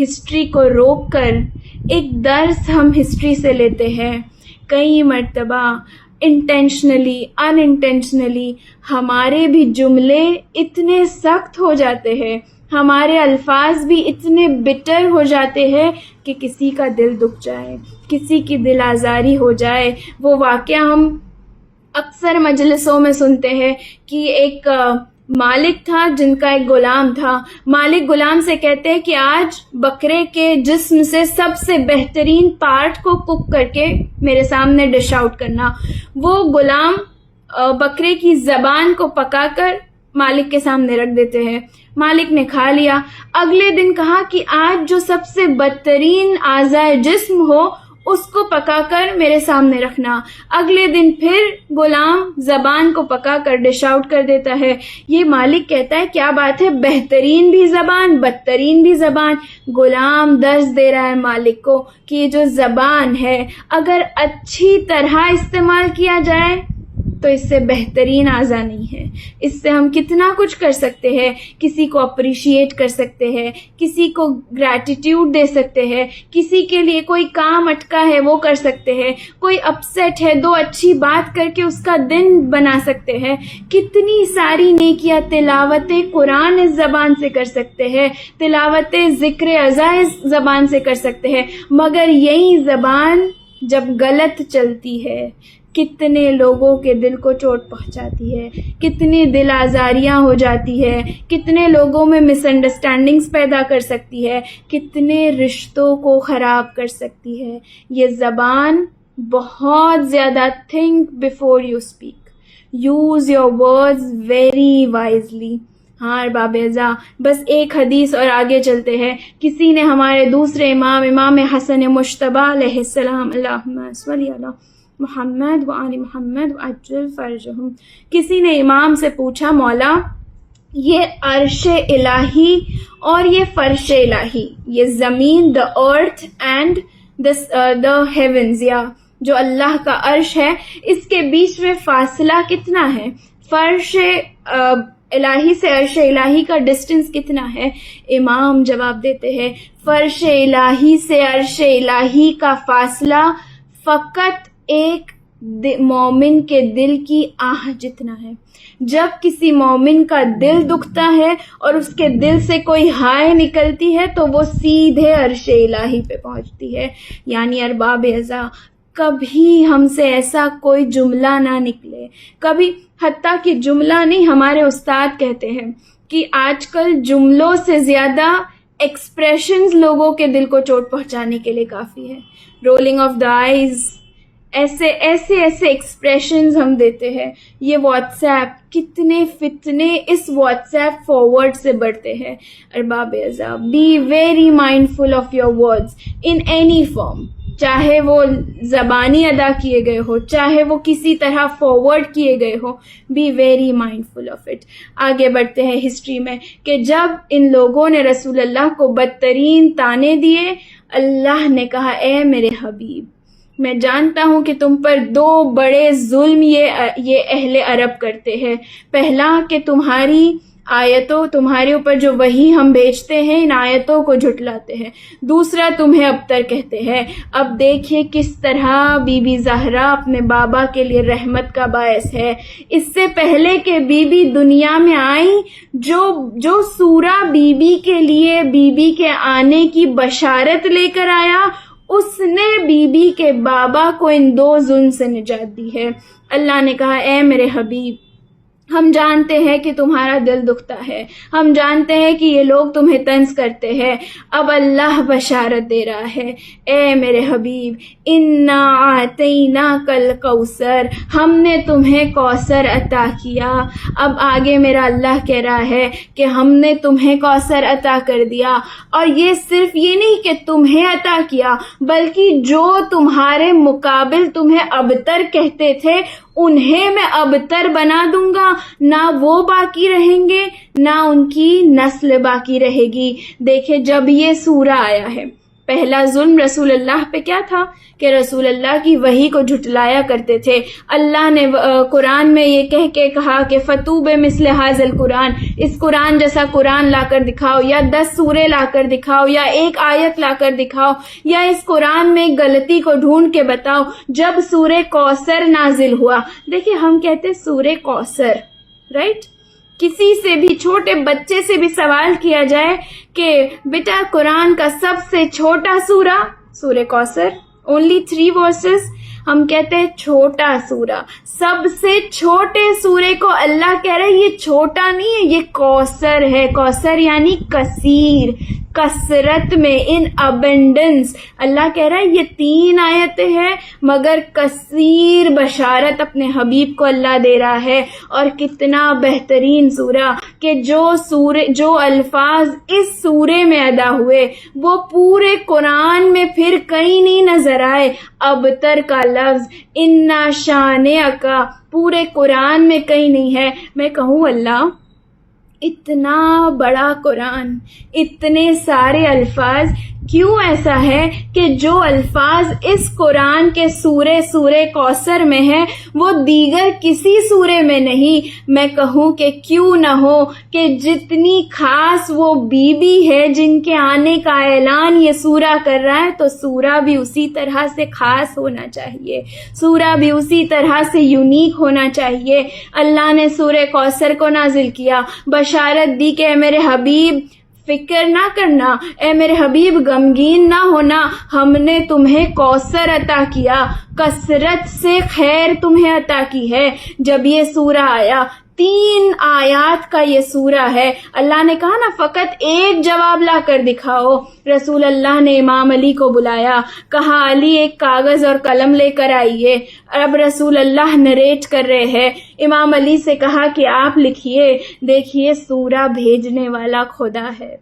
ہسٹری کو روک کر ایک درس ہم ہسٹری سے لیتے ہیں۔ کئی مرتبہ انٹینشنلی ان انٹینشنلی ہمارے بھی جملے اتنے سخت ہو جاتے ہیں، ہمارے الفاظ بھی اتنے بٹر ہو جاتے ہیں کہ کسی کا دل دکھ جائے، کسی کی دل آزاری ہو جائے۔ وہ واقعہ ہم اکثر مجلسوں میں سنتے ہیں کہ ایک مالک تھا جن کا ایک غلام تھا، مالک غلام سے کہتے ہیں کہ آج بکرے کے جسم سے سب سے بہترین پارٹ کو کوک کر کے میرے سامنے ڈش آؤٹ کرنا۔ وہ غلام بکرے کی زبان کو پکا کر مالک کے سامنے رکھ دیتے ہیں، مالک نے کھا لیا۔ اگلے دن کہا کہ آج جو سب سے بدترین اعضائے جسم ہو اس کو پکا کر میرے سامنے رکھنا۔ اگلے دن پھر غلام زبان کو پکا کر ڈش آؤٹ کر دیتا ہے۔ یہ مالک کہتا ہے کیا بات ہے، بہترین بھی زبان بدترین بھی زبان۔ غلام درس دے رہا ہے مالک کو کہ یہ جو زبان ہے اگر اچھی طرح استعمال کیا جائے تو اس سے بہترین اعضاء نہیں ہے، اس سے ہم کتنا کچھ کر سکتے ہیں، کسی کو اپریشیٹ کر سکتے ہیں، کسی کو گریٹیٹیوڈ دے سکتے ہیں، کسی کے لیے کوئی کام اٹکا ہے وہ کر سکتے ہیں، کوئی اپسیٹ ہے دو اچھی بات کر کے اس کا دن بنا سکتے ہیں، کتنی ساری نیکیاں تلاوت قرآن اس زبان سے کر سکتے ہیں، تلاوت ذکر اعضاء اس زبان سے کر سکتے ہیں، مگر یہی زبان جب غلط چلتی ہے کتنے لوگوں کے دل کو چوٹ پہنچاتی ہے، کتنی دل آزاریاں ہو جاتی ہے، کتنے لوگوں میں مس انڈرسٹینڈنگز پیدا کر سکتی ہے، کتنے رشتوں کو خراب کر سکتی ہے۔ یہ زبان بہت زیادہ think before you speak, use your words very wisely. ہاں باب ازا، بس ایک حدیث اور آگے چلتے ہیں۔ کسی نے ہمارے دوسرے امام حسن مجتبیٰ علیہ السلام، اللہم صلی علی محمد و آل محمد و عجل فرجہم، کسی نے امام سے پوچھا مولا یہ عرش الہی اور یہ فرش الہی، یہ زمین، دا ارتھ اینڈ دا ہیونز، یا جو اللہ کا عرش ہے، اس کے بیچ میں فاصلہ کتنا ہے؟ فرش الہی سے عرش الہی کا ڈسٹنس کتنا ہے؟ امام جواب دیتے ہیں فرش الہی سے عرش الہی کا فاصلہ فقط ایک مومن کے دل کی آہ جتنا ہے۔ جب کسی مومن کا دل دکھتا ہے اور اس کے دل سے کوئی ہائے نکلتی ہے تو وہ سیدھے عرش الہی پہ پہنچتی ہے۔ یعنی ارباب ازا، کبھی ہم سے ایسا کوئی جملہ نہ نکلے. کبھی حتیٰ کہ جملہ نہیں، ہمارے استاد کہتے ہیں کہ آج کل جملوں سے زیادہ ایکسپریشنز لوگوں کے دل کو چوٹ پہنچانے کے لیے کافی ہے. رولنگ آف دا آئیز، ایسے ایکسپریشنز ہم دیتے ہیں. یہ واٹس ایپ، کتنے فتنے اس واٹس ایپ فارورڈ سے بڑھتے ہیں. ارباب عذاب، be very mindful of your words in any form, چاہے وہ زبانی ادا کیے گئے ہو، چاہے وہ کسی طرح فارورڈ کیے گئے ہو. Be very mindful of it. آگے بڑھتے ہیں ہسٹری میں کہ جب ان لوگوں نے رسول اللہ کو بدترین طعنے دیے، اللہ نے کہا اے میرے حبیب، میں جانتا ہوں کہ تم پر 2 بڑے ظلم یہ اہل عرب کرتے ہیں. پہلا کہ تمہارے اوپر جو وحی ہم بھیجتے ہیں ان آیتوں کو جھٹلاتے ہیں. دوسرا تمہیں ابتر کہتے ہیں. اب دیکھیے کس طرح بی بی زہرا اپنے بابا کے لیے رحمت کا باعث ہے. اس سے پہلے کہ بی بی دنیا میں آئی، جو سورہ بی بی کے لیے بی بی کے آنے کی بشارت لے کر آیا، اس نے بی بی کے بابا کو ان 2 ظلم سے نجات دی ہے. اللہ نے کہا اے میرے حبیب، ہم جانتے ہیں کہ تمہارا دل دکھتا ہے، ہم جانتے ہیں کہ یہ لوگ تمہیں طنز کرتے ہیں. اب اللہ بشارت دے رہا ہے اے میرے حبیب، انا اعطیناک الکوثر، ہم نے تمہیں کوثر عطا کیا. اب آگے میرا اللہ کہہ رہا ہے کہ ہم نے تمہیں کوثر عطا کر دیا. اور یہ صرف یہ نہیں کہ تمہیں عطا کیا، بلکہ جو تمہارے مقابل تمہیں ابتر کہتے تھے انہیں میں ابتر بنا دوں گا. نہ وہ باقی رہیں گے، نہ ان کی نسل باقی رہے گی. دیکھیں جب یہ سورہ آیا ہے، پہلا ظلم رسول اللہ پہ کیا تھا کہ رسول اللہ کی وحی کو جھٹلایا کرتے تھے. اللہ نے قرآن میں یہ کہہ کے کہا کہ فتو بمثل ھذا القرآن، اس قرآن جیسا قرآن لا کر دکھاؤ، یا 10 سورے لا کر دکھاؤ، یا 1 آیت لا کر دکھاؤ، یا اس قرآن میں غلطی کو ڈھونڈ کے بتاؤ. جب سورہ کوثر نازل ہوا، دیکھیں ہم کہتے سورہ کوثر، رائٹ؟ کسی سے بھی، چھوٹے بچے سے بھی سوال کیا جائے کہ بیٹا قرآن کا سب سے چھوٹا سورہ کوثر، only 3 verses، ہم کہتے ہیں چھوٹا سورہ. سب سے چھوٹے سورے کو اللہ کہہ رہے یہ چھوٹا نہیں ہے، یہ کوثر ہے. کوثر یعنی کثیر، کثرت میں، ان ابنڈنس. اللہ کہہ رہا ہے یہ 3 آیتیں ہیں مگر کثیر بشارت اپنے حبیب کو اللہ دے رہا ہے. اور کتنا بہترین سورہ کہ جو الفاظ اس سورے میں ادا ہوئے وہ پورے قرآن میں پھر کہیں نہیں نظر آئے. ابتر کا لفظ انا شانئک پورے قرآن میں کہیں نہیں ہے. میں کہوں اللہ، اتنا بڑا قرآن، اتنے سارے الفاظ، کیوں ایسا ہے کہ جو الفاظ اس قرآن کے سورہ کوثر میں ہیں وہ دیگر کسی سورے میں نہیں؟ میں کہوں کہ کیوں نہ ہو کہ جتنی خاص وہ بی بی ہے جن کے آنے کا اعلان یہ سورہ کر رہا ہے، تو سورہ بھی اسی طرح سے خاص ہونا چاہیے، سورہ بھی اسی طرح سے یونیک ہونا چاہیے. اللہ نے سورہ کوثر کو نازل کیا، بشارت دی کہ اے میرے حبیب فکر نہ کرنا، اے میرے حبیب غمگین نہ ہونا، ہم نے تمہیں کوثر عطا کیا، کثرت سے خیر تمہیں عطا کی ہے. جب یہ سورہ آیا، 3 آیات کا یہ سورہ ہے. اللہ نے کہا نا فقط 1 جواب لا کر دکھاؤ. رسول اللہ نے امام علی کو بلایا، کہا علی ایک کاغذ اور قلم لے کر آئیے. اب رسول اللہ نریٹ کر رہے ہیں. امام علی سے کہا کہ آپ لکھیے. دیکھیے سورہ بھیجنے والا خدا ہے،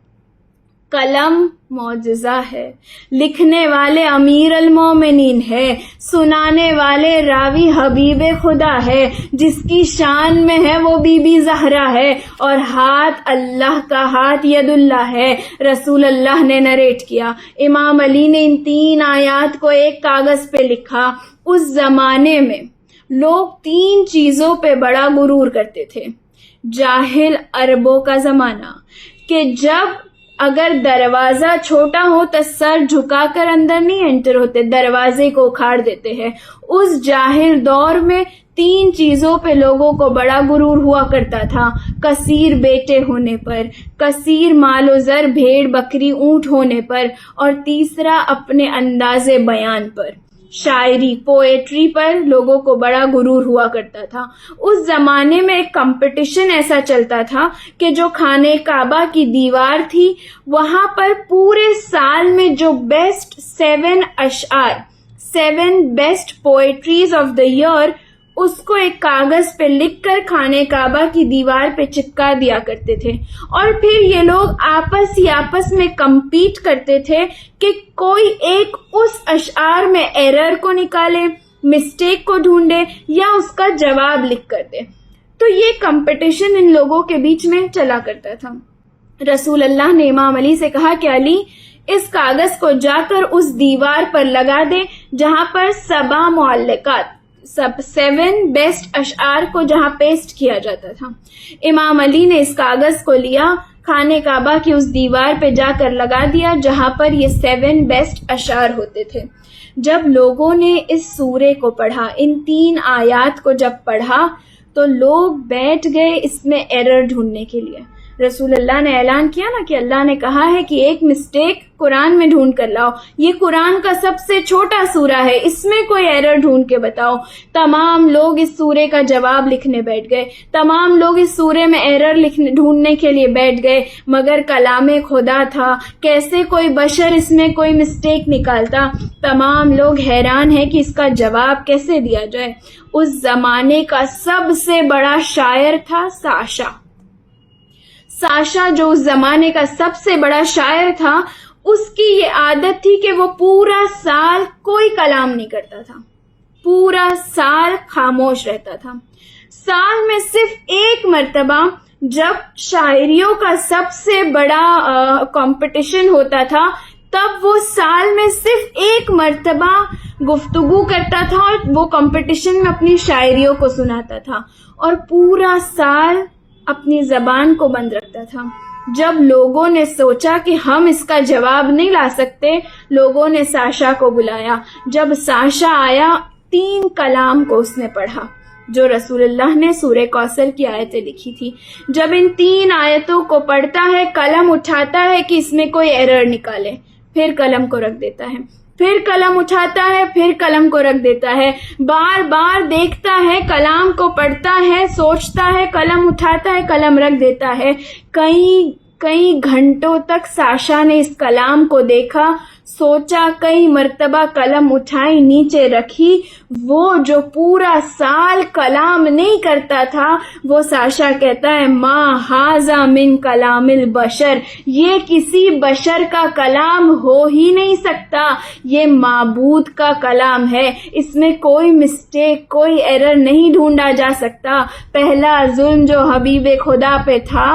قلم معجزہ ہے، لکھنے والے امیر المومنین ہے، سنانے والے راوی حبیب خدا ہے، جس کی شان میں ہے وہ بی بی زہرا ہے، اور ہاتھ اللہ کا ہاتھ ید اللہ ہے. رسول اللہ نے نریٹ کیا. امام علی نے ان 3 آیات کو ایک کاغذ پہ لکھا. اس زمانے میں لوگ 3 چیزوں پہ بڑا غرور کرتے تھے. جاہل عربوں کا زمانہ کہ جب اگر دروازہ چھوٹا ہو تو سر جھکا کر اندر نہیں انٹر ہوتے، دروازے کو اکھاڑ دیتے ہیں. اس جاہل دور میں 3 چیزوں پہ لوگوں کو بڑا غرور ہوا کرتا تھا: کثیر بیٹے ہونے پر، کثیر مال و زر بھیڑ بکری اونٹ ہونے پر، اور تیسرا اپنے انداز بیان پر. شاعری پوئٹری پر لوگوں کو بڑا غرور ہوا کرتا تھا. اس زمانے میں ایک کمپٹیشن ایسا چلتا تھا کہ جو خانہ کعبہ کی دیوار تھی وہاں پر پورے سال میں جو بیسٹ 7 اشعار 7 best poetries of the year اس کو ایک کاغذ پہ لکھ کر خانہ کعبہ کی دیوار پہ چپکا دیا کرتے تھے، اور پھر یہ لوگ آپس میں کمپیٹ کرتے تھے کہ کوئی ایک اس اشعار میں ایرر کو نکالے، مسٹیک کو ڈھونڈے یا اس کا جواب لکھ کر دے. تو یہ کمپٹیشن ان لوگوں کے بیچ میں چلا کرتا تھا. رسول اللہ نے امام علی سے کہا کہ علی اس کاغذ کو جا کر اس دیوار پر لگا دے جہاں پر 7 معلقات 7 بیسٹ اشعار کو جہاں پیسٹ کیا جاتا تھا. امام علی نے اس کاغذ کو لیا، خانہ کعبہ کی اس دیوار پہ جا کر لگا دیا جہاں پر یہ 7 بیسٹ اشعار ہوتے تھے. جب لوگوں نے اس سورے کو پڑھا، ان 3 آیات کو جب پڑھا تو لوگ بیٹھ گئے اس میں ایرر ڈھونڈنے کے لیے. رسول اللہ نے اعلان کیا نا کہ اللہ نے کہا ہے کہ ایک مسٹیک قرآن میں ڈھونڈ کر لاؤ، یہ قرآن کا سب سے چھوٹا سورہ ہے، اس میں کوئی ایرر ڈھونڈ کے بتاؤ. تمام لوگ اس سورے کا جواب لکھنے بیٹھ گئے، تمام لوگ اس سورے میں ایرر ڈھونڈنے کے لیے بیٹھ گئے، مگر کلام خدا تھا، کیسے کوئی بشر اس میں کوئی مسٹیک نکالتا. تمام لوگ حیران ہیں کہ اس کا جواب کیسے دیا جائے. اس زمانے کا سب سے بڑا شاعر تھا ساشا جو اس زمانے کا سب سے بڑا شاعر تھا. اس کی یہ عادت تھی کہ وہ پورا سال کوئی کلام نہیں کرتا تھا، پورا سال خاموش رہتا تھا. سال میں صرف ایک مرتبہ جب شاعریوں کا سب سے بڑا کمپٹیشن ہوتا تھا تب وہ سال میں صرف ایک مرتبہ گفتگو کرتا تھا اور وہ کمپٹیشن میں اپنی شاعریوں کو سناتا تھا، اور پورا سال اپنی زبان کو بند رکھتا تھا. جب لوگوں نے سوچا کہ ہم اس کا جواب نہیں لا سکتے، لوگوں نے ساشا کو بلایا. جب ساشا آیا 3 کلام کو اس نے پڑھا جو رسول اللہ نے سورہ کوثر کی آیتیں لکھی تھی. جب ان 3 آیتوں کو پڑھتا ہے، قلم اٹھاتا ہے کہ اس میں کوئی ایرر نکالے، پھر قلم کو رکھ دیتا ہے، پھر قلم اٹھاتا ہے، پھر قلم کو رکھ دیتا ہے، بار بار دیکھتا ہے، کلام کو پڑھتا ہے، سوچتا ہے، قلم اٹھاتا ہے، قلم رکھ دیتا ہے. کئی گھنٹوں تک ساشا نے اس کلام کو دیکھا، سوچا، کئی مرتبہ قلم اٹھائی، نیچے رکھی. وہ جو پورا سال کلام نہیں کرتا تھا وہ ساشا کہتا ہے ما ھذا من کلام البشر، یہ کسی بشر کا کلام ہو ہی نہیں سکتا، یہ معبود کا کلام ہے، اس میں کوئی مسٹیک، کوئی ایرر نہیں ڈھونڈا جا سکتا. پہلا ظلم جو حبیب خدا پہ تھا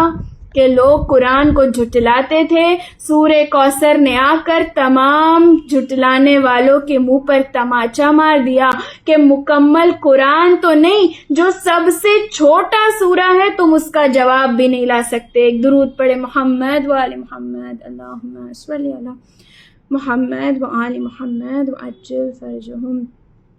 کہ لوگ قرآن کو جھٹلاتے تھے، سورہ کوثر نے آ کر تمام جھٹلانے والوں کے منہ پر تماچا مار دیا کہ مکمل قرآن تو نہیں، جو سب سے چھوٹا سورہ ہے تم اس کا جواب بھی نہیں لا سکتے. ایک درود پڑھے محمد وآل محمد، اللہم صلی علی محمد وآل محمد وعجل فرجہم.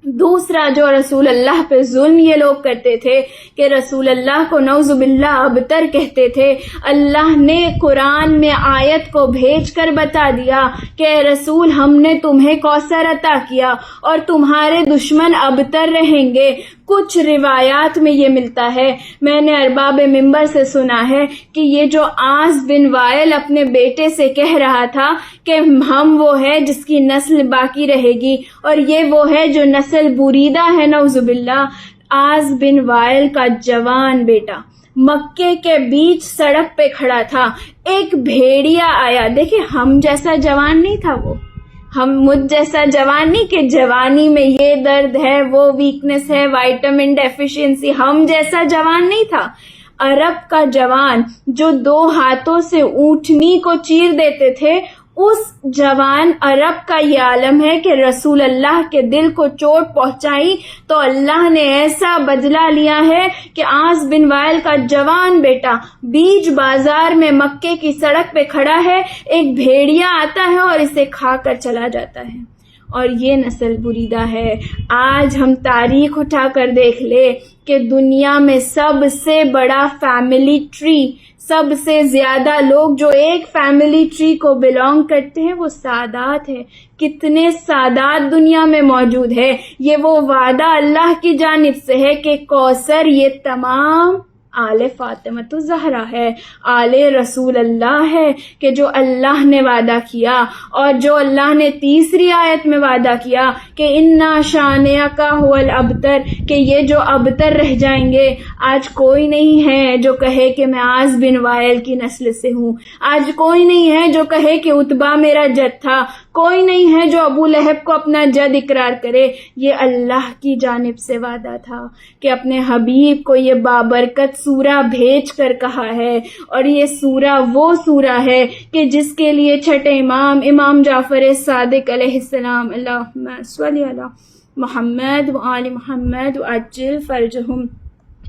دوسرا جو رسول اللہ پہ ظلم یہ لوگ کرتے تھے کہ رسول اللہ کو نعوذ باللہ ابتر کہتے تھے. اللہ نے قرآن میں آیت کو بھیج کر بتا دیا کہ اے رسول ہم نے تمہیں کوثر عطا کیا اور تمہارے دشمن ابتر رہیں گے. کچھ روایات میں یہ ملتا ہے، میں نے ارباب منبر سے سنا ہے کہ یہ جو عاص بن وائل اپنے بیٹے سے کہہ رہا تھا کہ ہم وہ ہے جس کی نسل باقی رہے گی اور یہ وہ ہے جو نسل بریدہ ہے، نعوذ باللہ. عاص بن وائل کا جوان بیٹا مکے کے بیچ سڑک پہ کھڑا تھا، ایک بھیڑیا آیا. دیکھیں ہم جیسا جوان نہیں تھا وہ، مجھ جیسا جوان نہیں کہ جوانی میں یہ درد ہے، وہ ویکنس ہے، وائٹامن ڈیفیشنسی، ہم جیسا جوان نہیں تھا. عرب کا جوان جو 2 ہاتھوں سے اونٹنی کو چیر دیتے تھے، اس جوان عرب کا یہ عالم ہے کہ رسول اللہ کے دل کو چوٹ پہنچائی تو اللہ نے ایسا بدلہ لیا ہے کہ عاص بن وائل کا جوان بیٹا بیچ بازار میں مکے کی سڑک پہ کھڑا ہے، ایک بھیڑیا آتا ہے اور اسے کھا کر چلا جاتا ہے. اور یہ نسل بریدہ ہے۔ آج ہم تاریخ اٹھا کر دیکھ لے کہ دنیا میں سب سے بڑا فیملی ٹری، سب سے زیادہ لوگ جو ایک فیملی ٹری کو بلانگ کرتے ہیں وہ سادات ہے۔ کتنے سادات دنیا میں موجود ہے۔ یہ وہ وعدہ اللہ کی جانب سے ہے کہ کوثر یہ تمام آل فاطمۃ الزہرا ہے، آل رسول اللہ ہے، کہ جو اللہ نے وعدہ کیا، اور جو اللہ نے تیسری آیت میں وعدہ کیا کہ انا شانئک هو الابتر، کہ یہ جو ابتر رہ جائیں گے۔ آج کوئی نہیں ہے جو کہے کہ میں عاص بن وائل کی نسل سے ہوں، آج کوئی نہیں ہے جو کہے کہ عتبہ میرا جد تھا، کوئی نہیں ہے جو ابو لہب کو اپنا جد اقرار کرے۔ یہ اللہ کی جانب سے وعدہ تھا کہ اپنے حبیب کو یہ بابرکت سورہ بھیج کر کہا ہے، اور یہ سورہ وہ سورہ ہے کہ جس کے لیے چھٹے امام جعفر صادق علیہ السلام، اللہم صلی علی محمد و آل محمد وعجل فرجہم،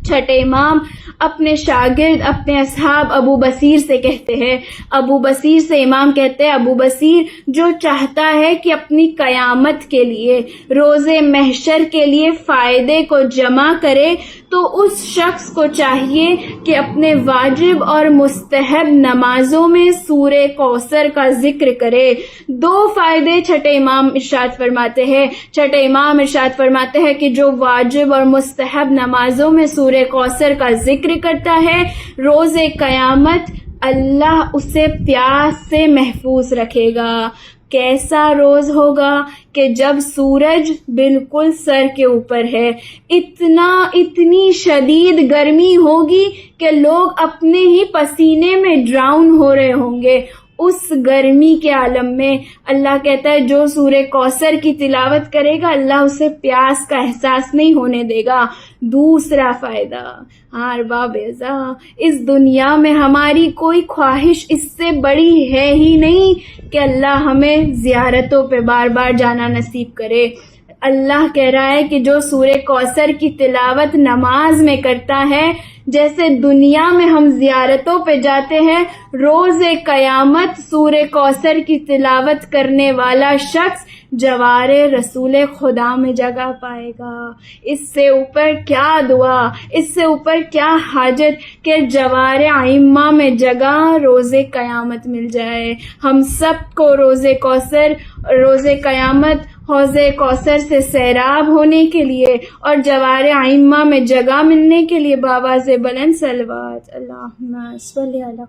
چھٹے امام اپنے شاگرد، اپنے اصحاب ابو بصیر سے کہتے ہیں، ابو بصیر سے امام کہتے ہیں، ابو بصیر جو چاہتا ہے کہ اپنی قیامت کے لیے، روز محشر کے لیے فائدے کو جمع کرے، تو اس شخص کو چاہیے کہ اپنے واجب اور مستحب نمازوں میں سورہ کوثر کا ذکر کرے۔ دو فائدے چھٹے امام ارشاد فرماتے ہیں، چھٹے امام ارشاد فرماتے ہیں کہ جو واجب اور مستحب نمازوں میں سورہ کوثر کا ذکر کرتا ہے، روز قیامت اللہ اسے پیاس سے محفوظ رکھے گا۔ کیسا روز ہوگا کہ جب سورج بالکل سر کے اوپر ہے، اتنی شدید گرمی ہوگی کہ لوگ اپنے ہی پسینے میں ڈراؤن ہو رہے ہوں گے۔ اس گرمی کے عالم میں اللہ کہتا ہے جو سورہ کوثر کی تلاوت کرے گا اللہ اسے پیاس کا احساس نہیں ہونے دے گا۔ دوسرا فائدہ، ارباب اعزاء، اس دنیا میں ہماری کوئی خواہش اس سے بڑی ہے ہی نہیں کہ اللہ ہمیں زیارتوں پہ بار بار جانا نصیب کرے۔ اللہ کہہ رہا ہے کہ جو سورہ کوثر کی تلاوت نماز میں کرتا ہے، جیسے دنیا میں ہم زیارتوں پہ جاتے ہیں، روز قیامت سورہ کوثر کی تلاوت کرنے والا شخص جوار رسول خدا میں جگہ پائے گا۔ اس سے اوپر کیا دعا، اس سے اوپر کیا حاجت کہ جوار ائمہ میں جگہ روز قیامت مل جائے۔ ہم سب کو روز کوثر، روز قیامت حوض کوثر سے سیراب ہونے کے لیے اور جوار ائمہ میں جگہ ملنے کے لیے بآواز بلند صلوات اللہم صلی علی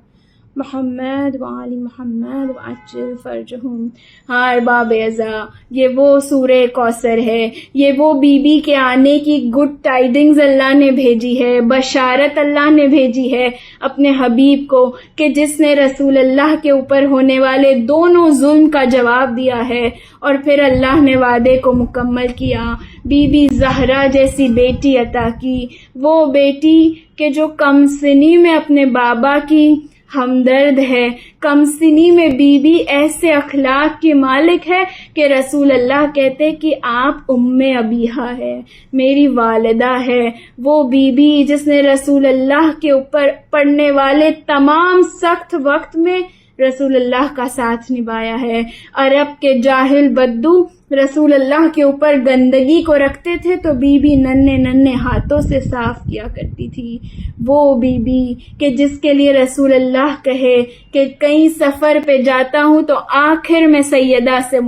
محمد وآل محمد وعجل فرجہم۔ ہاں ارباب اعزاء، یہ وہ سورہ کوثر ہے، یہ وہ بی بی کے آنے کی گڈ ٹائڈنگز اللہ نے بھیجی ہے، بشارت اللہ نے بھیجی ہے اپنے حبیب کو، کہ جس نے رسول اللہ کے اوپر ہونے والے دونوں ظلم کا جواب دیا ہے، اور پھر اللہ نے وعدے کو مکمل کیا، بی بی زہرا جیسی بیٹی عطا کی، وہ بیٹی کہ جو کم سنی میں اپنے بابا کی ہمدرد ہے، کم سنی میں بی بی ایسے اخلاق کی مالک ہے کہ رسول اللہ کہتے کہ آپ ام ابیہا ہے، میری والدہ ہے۔ وہ بی بی جس نے رسول اللہ کے اوپر پڑنے والے تمام سخت وقت میں رسول اللہ کا ساتھ نبھایا ہے۔ عرب کے جاہل بدو رسول اللہ کے اوپر گندگی کو رکھتے تھے تو بی بی ننھے ہاتھوں سے صاف کیا کرتی تھی۔ وہ بی بی کہ جس کے لیے رسول اللہ کہے کہ کہیں سفر پہ جاتا ہوں تو آخر میں سیدہ سے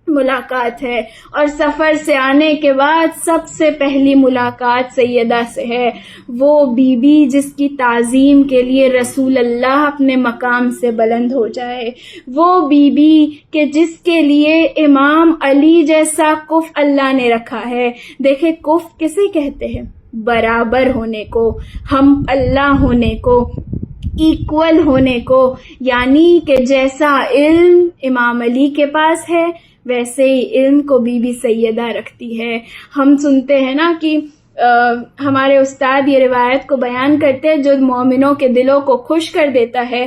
ملاقات ہے، اور سفر سے آنے کے بعد سب سے پہلی ملاقات سیدہ سے ہے۔ وہ بی بی جس کی تعظیم کے لیے رسول اللہ اپنے مقام سے بلند ہو جائے، وہ بی بی کہ جس کے لیے امام علی جیسا کف اللہ نے رکھا ہے۔ دیکھیں کف کسے کہتے ہیں؟ برابر ہونے کو، ہم اللہ ہونے کو، ایکول ہونے کو، یعنی کہ جیسا علم امام علی کے پاس ہے ویسے ہی علم کو بی بی سیدہ رکھتی ہے۔ ہم سنتے ہیں نا کہ ہمارے استاد یہ روایت کو بیان کرتے ہیں جو مومنوں کے دلوں کو خوش کر دیتا ہے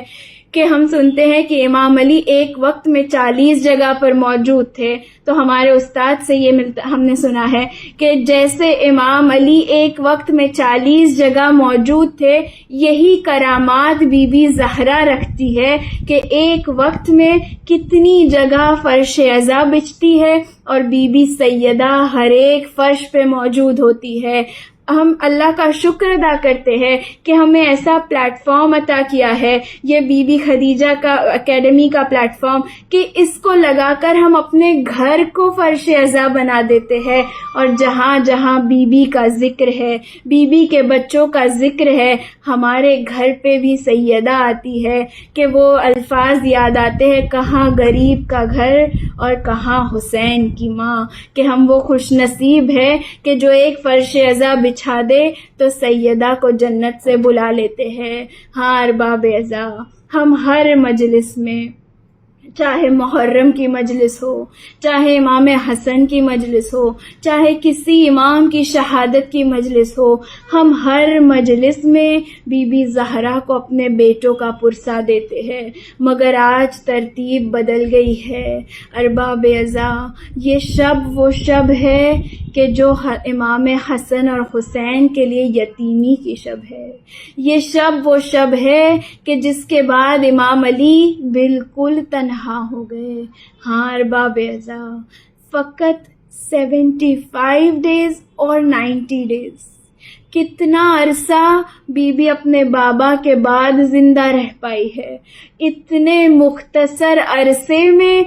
کہ ہم سنتے ہیں کہ امام علی ایک وقت میں 40 جگہ پر موجود تھے، تو ہمارے استاد سے یہ ہم نے سنا ہے کہ جیسے امام علی ایک وقت میں 40 جگہ موجود تھے، یہی کرامات بی بی زہرا رکھتی ہے کہ ایک وقت میں کتنی جگہ فرش عزا بچھتی ہے اور بی بی سیدہ ہر ایک فرش پہ موجود ہوتی ہے۔ ہم اللہ کا شکر ادا کرتے ہیں کہ ہمیں ایسا پلیٹ فارم عطا کیا ہے، یہ بی بی خدیجہ کا اکیڈمی کا پلیٹ فارم، کہ اس کو لگا کر ہم اپنے گھر کو فرش عزا بنا دیتے ہیں، اور جہاں جہاں بی بی کا ذکر ہے، بی بی کے بچوں کا ذکر ہے، ہمارے گھر پہ بھی سیدہ آتی ہے کہ وہ الفاظ یاد آتے ہیں، کہاں غریب کا گھر اور کہاں حسین کی ماں، کہ ہم وہ خوش نصیب ہے کہ جو ایک فرش عزا بچھا دے تو سیدہ کو جنت سے بلا لیتے ہیں۔ ہاں ارباب عزا، ہم ہر مجلس میں، چاہے محرم کی مجلس ہو، چاہے امام حسن کی مجلس ہو، چاہے کسی امام کی شہادت کی مجلس ہو، ہم ہر مجلس میں بی بی زہرا کو اپنے بیٹوں کا پرسہ دیتے ہیں، مگر آج ترتیب بدل گئی ہے۔ ارباب عزا، یہ شب وہ شب ہے کہ جو امام حسن اور حسین کے لیے یتیمی کی شب ہے، یہ شب وہ شب ہے کہ جس کے بعد امام علی بالکل تنہا ہو گئے۔ ہاں ارباب عزا، فقط 75 ڈیز اور 90 ڈیز، کتنا عرصہ بی بی اپنے بابا کے بعد زندہ رہ پائی ہے، اتنے مختصر عرصے میں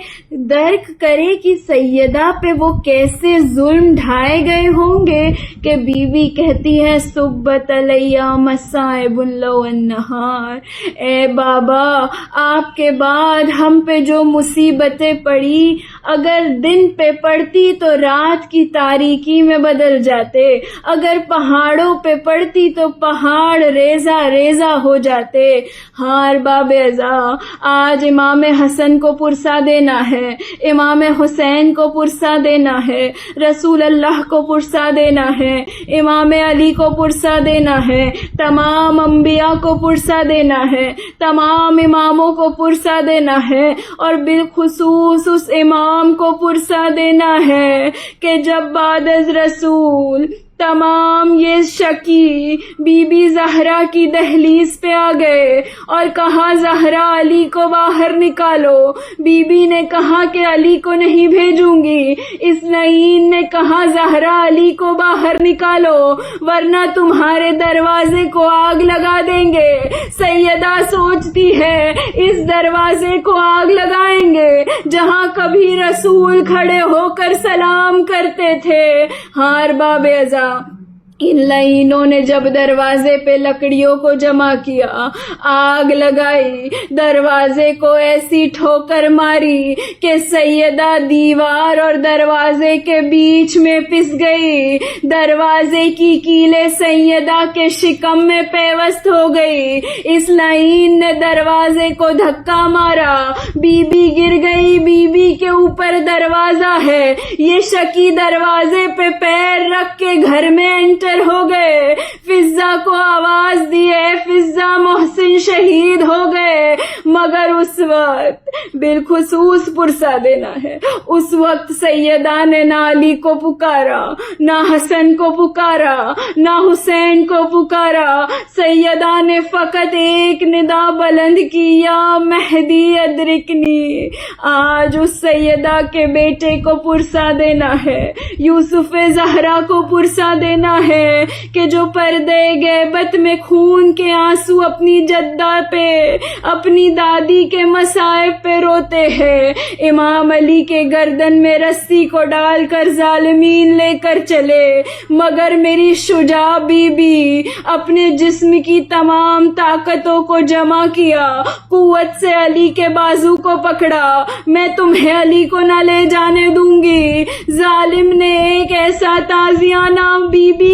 درک کرے کہ سیدہ پہ وہ کیسے ظلم ڈھائے گئے ہوں گے کہ بی بی کہتی ہے صبت علیہ مصائب اللو النہار، اے بابا آپ کے بعد ہم پہ جو مصیبتیں پڑی، اگر دن پہ پڑتی تو رات کی تاریکی میں بدل جاتے، اگر پہاڑوں پہ پڑتی تو پہاڑ ریزہ ریزہ ہو جاتے۔ ہاں ارباب عزا، آج امام حسن کو پرسہ دینا ہے، امام حسین کو پرسہ دینا ہے، رسول اللہ کو پرسہ دینا ہے، امام علی کو پرسہ دینا ہے، تمام انبیاء کو پرسہ دینا ہے، تمام اماموں کو پرسہ دینا ہے، اور بالخصوص اس امام کو پرسہ دینا ہے کہ جب بعد از رسول تمام یہ شکی بی بی زہرا کی دہلیز پہ آ گئے اور کہا زہرا علی کو باہر نکالو، بی بی نے کہا کہ علی کو نہیں بھیجوں گی، اس لعین نے کہا زہرا علی کو باہر نکالو ورنہ تمہارے دروازے کو آگ لگا دیں گے۔ سیدہ سوچتی ہے اس دروازے کو آگ لگائیں گے جہاں کبھی رسول کھڑے ہو کر سلام کرتے تھے۔ ہاں ارباب عزا، ان لعینوں نے جب دروازے پہ لکڑیوں کو جمع کیا، آگ لگائی، دروازے کو ایسی ٹھوکر ماری کہ سیدہ دیوار اور دروازے کے بیچ میں پس گئی، دروازے کی کیلیں سیدہ کے شکم میں پیوست ہو گئی، اس لعین نے دروازے کو دھکا مارا، بی بی گر گئی، بی بی کے اوپر دروازہ ہے، یہ شکی دروازے پہ پیر رکھ کے گھر میں ہو گئے، فضا کو آواز دی ہے، فضا محسن شہید ہو گئے، مگر اس وقت بالخصوص پرسہ دینا ہے، اس وقت سیدہ نے نہ علی کو پکارا، نہ حسن کو پکارا، نہ حسین کو پکارا، سیدہ نے فقط ایک ندا بلند کی، یا مہدی ادرکنی۔ آج اس سیدہ کے بیٹے کو پرسہ دینا ہے، یوسف زہرا کو پرسہ دینا ہے کہ جو پردے غیبت میں خون کے آنسو اپنی جدہ پہ، اپنی دادی کے مصائب پہ روتے ہیں، امام علی کے گردن میں رسی کو ڈال کر ظالمین لے کر چلے، مگر میری شجاع بی بی اپنے جسم کی تمام طاقتوں کو جمع کیا، قوت سے علی کے بازو کو پکڑا، میں تمہیں علی کو نہ لے جانے دوں گی۔ ظالم نے ایک ایسا تازیانہ بی بی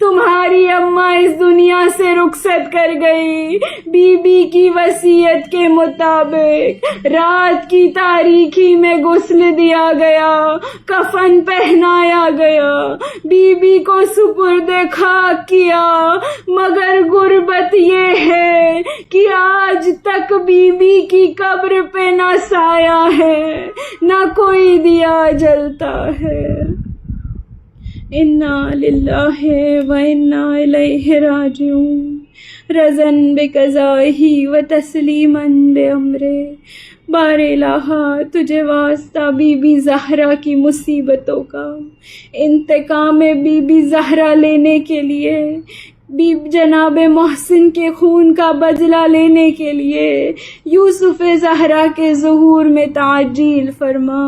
تمہاری اماں اس دنیا سے رخصت کر گئی. بی بی کی وصیت کے مطابق رات کی تاریکی میں غسل دیا گیا، کفن پہنایا گیا، بی بی کو سپرد خاک کیا. مگر غربت یہ ہے کہ آج تک بی بی کی قبر پہ نہ سایہ ہے، نہ کوئی دیا جلتا ہے. انا للہ و انا الیہ راجعون. رضن بقضائہ و تسلیما بامرہ. بار الہ تجھے واسطہ بی بی زہرا کی مصیبتوں کا، انتقام بی بی زہرا لینے کے لیے، جناب محسن کے خون کا بدلہ لینے کے لیے یوسف زہرا کے ظہور میں تعجیل فرما.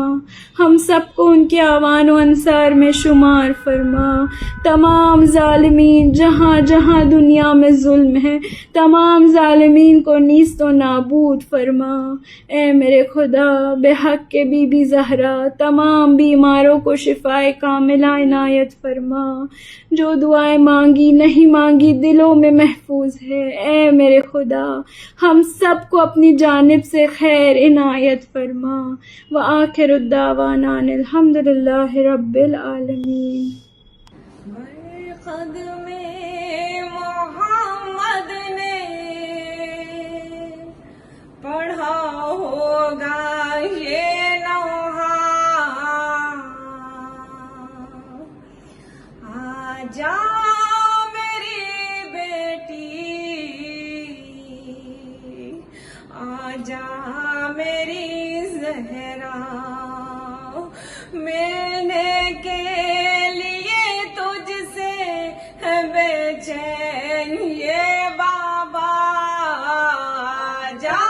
ہم سب کو ان کے اعوان و انصار میں شمار فرما. تمام ظالمین جہاں جہاں دنیا میں ظلم ہے، تمام ظالمین کو نیست و نابود فرما. اے میرے خدا، بے حق کے بی بی زہرا تمام بیماروں کو شفائے کاملہ عنایت فرما. جو دعائیں مانگی نہیں مانگی دلوں میں محفوظ ہے. اے میرے خدا، ہم سب کو اپنی جانب سے خیر عنایت فرما. وآخر الدعوانا الحمدللہ رب العالمین. قدم محمد نے پڑھا ہوگا یہ نوحہ، آجا میری بیٹی، آجا میری زہرا، ملنے کے لیے تجھ سے ہے بے چین یہ بابا. آجا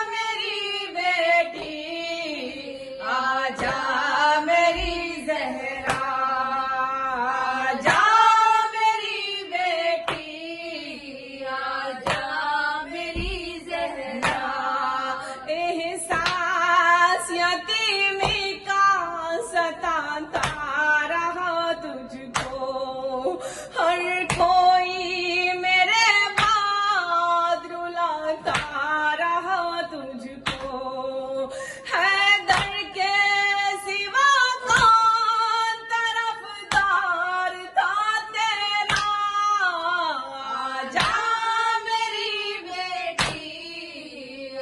میری بیٹی، آجا میری زہرا، آجا میری بیٹی، آجا میری زہرا. احساس یتیمی کا ستاتا رہا تجھ کو، ہر کوئی میرے بعد رلاتا رہا تجھ کو. حیدر کے سوا کون طرفدار تھا تیرا. آجا میری بیٹی،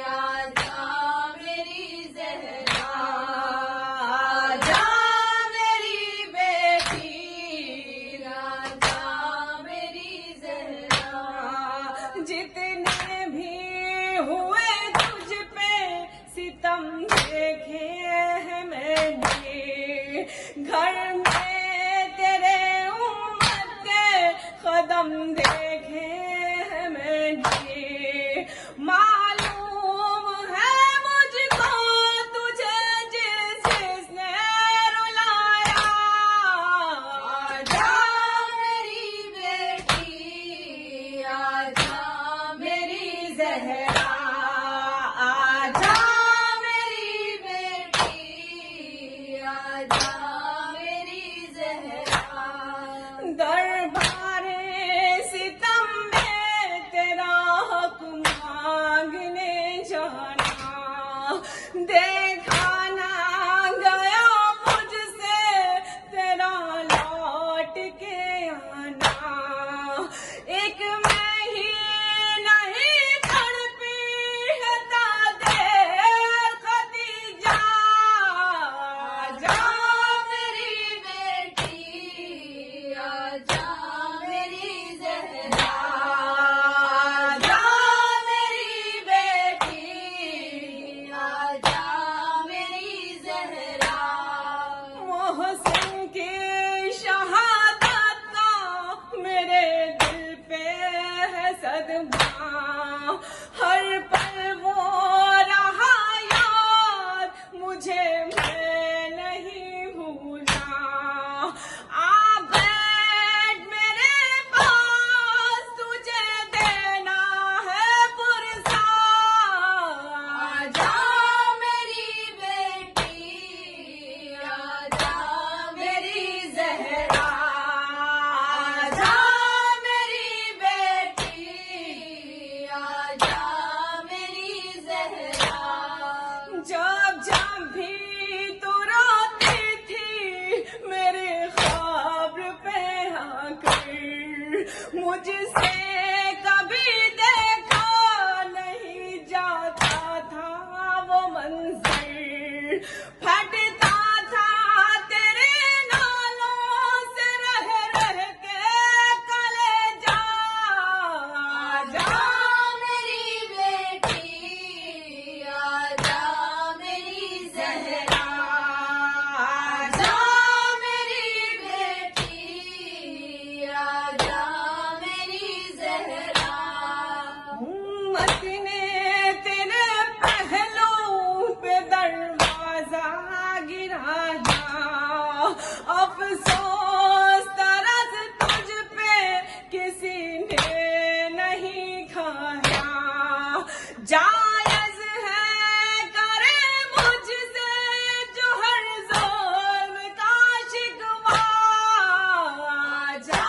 آجا میری زہرا، آجا میری بیٹی، آجا میری زہرا. جتنے بھی ہوئے تجھ پہ ستم دیکھے ہیں میں نے، گھر میں تیرے امت کے قدم دیکھے ہیں میں نے. معلوم ہے مجھ کو تجھے جس نے رلایا. آجا میری بیٹی، آجا میری زہرا، آجا میری بیٹی، آجا میری زہرا. دربار ستم میں تیرا حق مانگنے جانا، دیکھا نہ گیا مجھ سے تیرا لوٹ کے آنا. ایک میں ہی نہیں تڑپی ہے دادے خدیجہ. آجا میری بیٹی، آجا میری زہرا، آجا میری بیٹی، آجا میری زہرا. محسن کی شہادت کا میرے دل پہ ہے صدمہ، ہر پل وہ رہا یاد مجھے، میں نہیں بھولا. آ بیٹھ میرے پاس، تجھے دینا ہے پرسا. آجا میری بیٹی، آجا میری زہرا، آجا مجھ سے کبھی دیکھا نہیں جاتا تھا وہ منظر پھٹتا تھا تیرے نالوں سے رہ رہ کے کلیجا آجا میری بیٹی آجا میری زہرا آجا میری بیٹی آجا میری زہرا امت نے تیرے پہلو پہ دروازہ گرایا افسوس طرز تجھ پہ کسی نے نہیں کھایا جائز ہے کرے مجھ سے جو ہر ظلم کا شکوہ آجا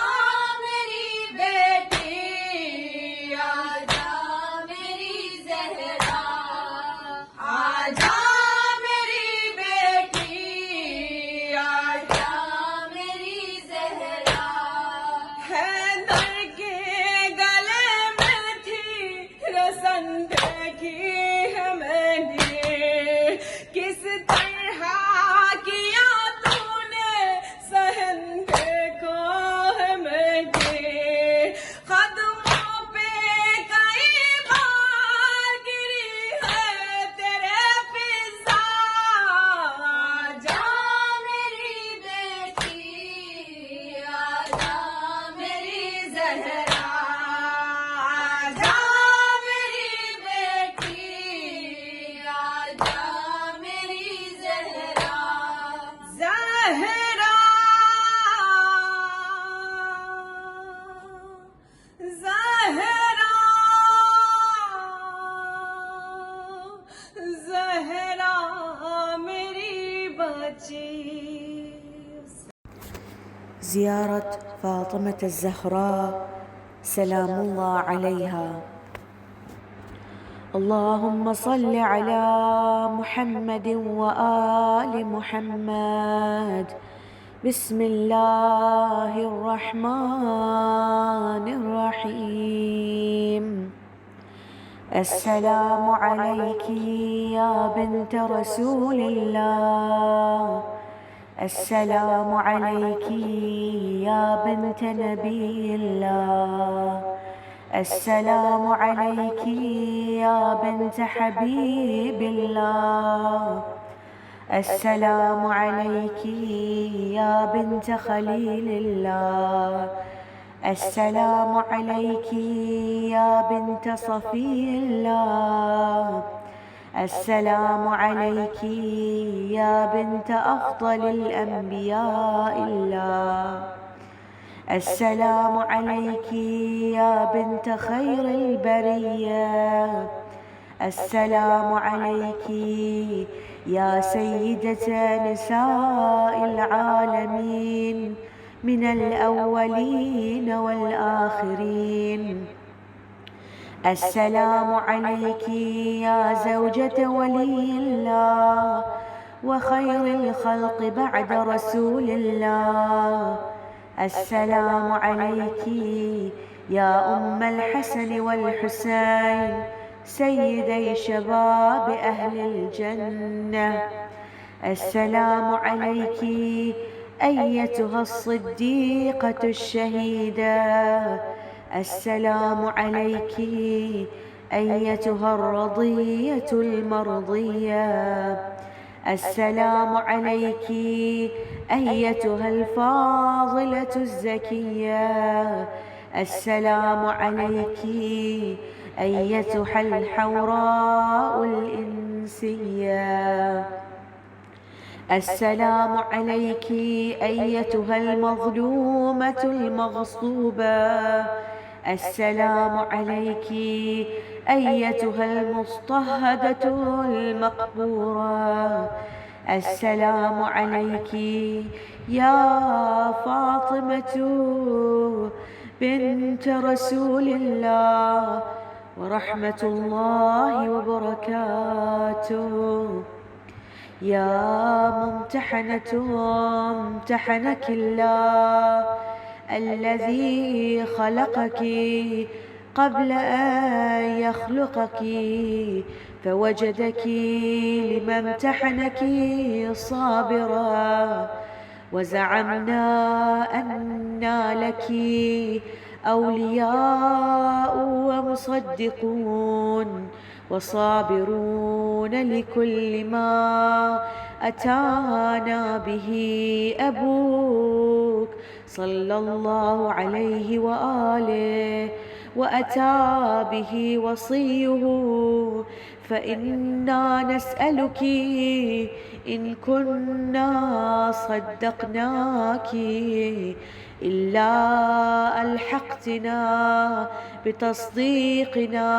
میری بیٹی آجا میری زہرا آجا میری بیٹی آجا میری زہرا حیدر کے گلے میں تھی رسن دیکھی ہے میں نے کس طرح کیا تو نے سہن دیکھا ہے میں نے قدموں پہ کئی بار گری ہے تیرے فضا آجا میری بیٹی آجا میری زہرا آجا میری بیٹی آجا میری زہرا زہرا زہرا زہرا میری بچی زيارة فاطمة الزهراء سلام الله عليها. اللهم صل على محمد وآل محمد. بسم الله الرحمن الرحيم. السلام عليك يا بنت رسول الله. السلام عليك يا بنت نبي الله. السلام عليك يا بنت حبيب الله. السلام عليك يا بنت خليل الله. السلام عليك يا بنت صفي الله. السلام عليك يا بنت أفضل الأنبياء الله. السلام عليك يا بنت خير البرية. السلام عليك يا سيدة نساء العالمين من الأولين والآخرين. السلام عليك يا زوجة ولي الله وخير الخلق بعد رسول الله. السلام عليك يا أم الحسن والحسين سيدي شباب أهل الجنة. السلام عليك أيتها الصديقة الشهيدة. السلام عليك أيتها الرضية المرضية. السلام عليك أيتها الفاضلة الزكية. السلام عليك أيتها الحوراء الإنسية. السلام عليك أيتها المظلومة المغصوبة. السلام عليك أيتها المضطهدة المقهورة. السلام عليك يا فاطمة بنت رسول الله ورحمة الله وبركاته. يا ممتحنة امتحنك الله الذي خلقك قبل أن يخلقك فوجدك لما امتحنك صابرا، وزعمنا أن لك أولياء ومصدقون وصابرون لكل ما أتانا به أبوك صلى الله عليه وآله وأتى به وصيه، فإنا نسألك إن كنا صدقناك إلا ألحقتنا بتصديقنا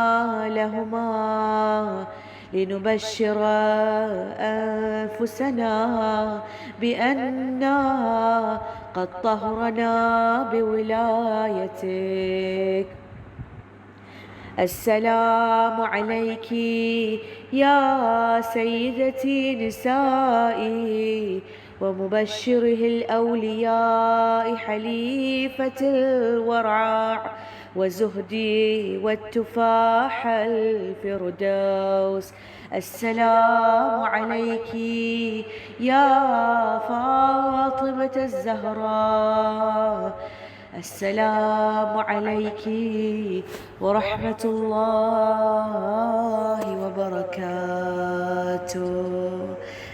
لهما، لنبشر أنفسنا بأننا قد طهرنا بولايتك. السلام عليك يا سيدتي نسائي ومبشره الأولياء حليفة الورع وزهدي والتفاح الفردوس. السلام عليك يا فاطمة الزهراء. السلام عليك ورحمة الله وبركاته.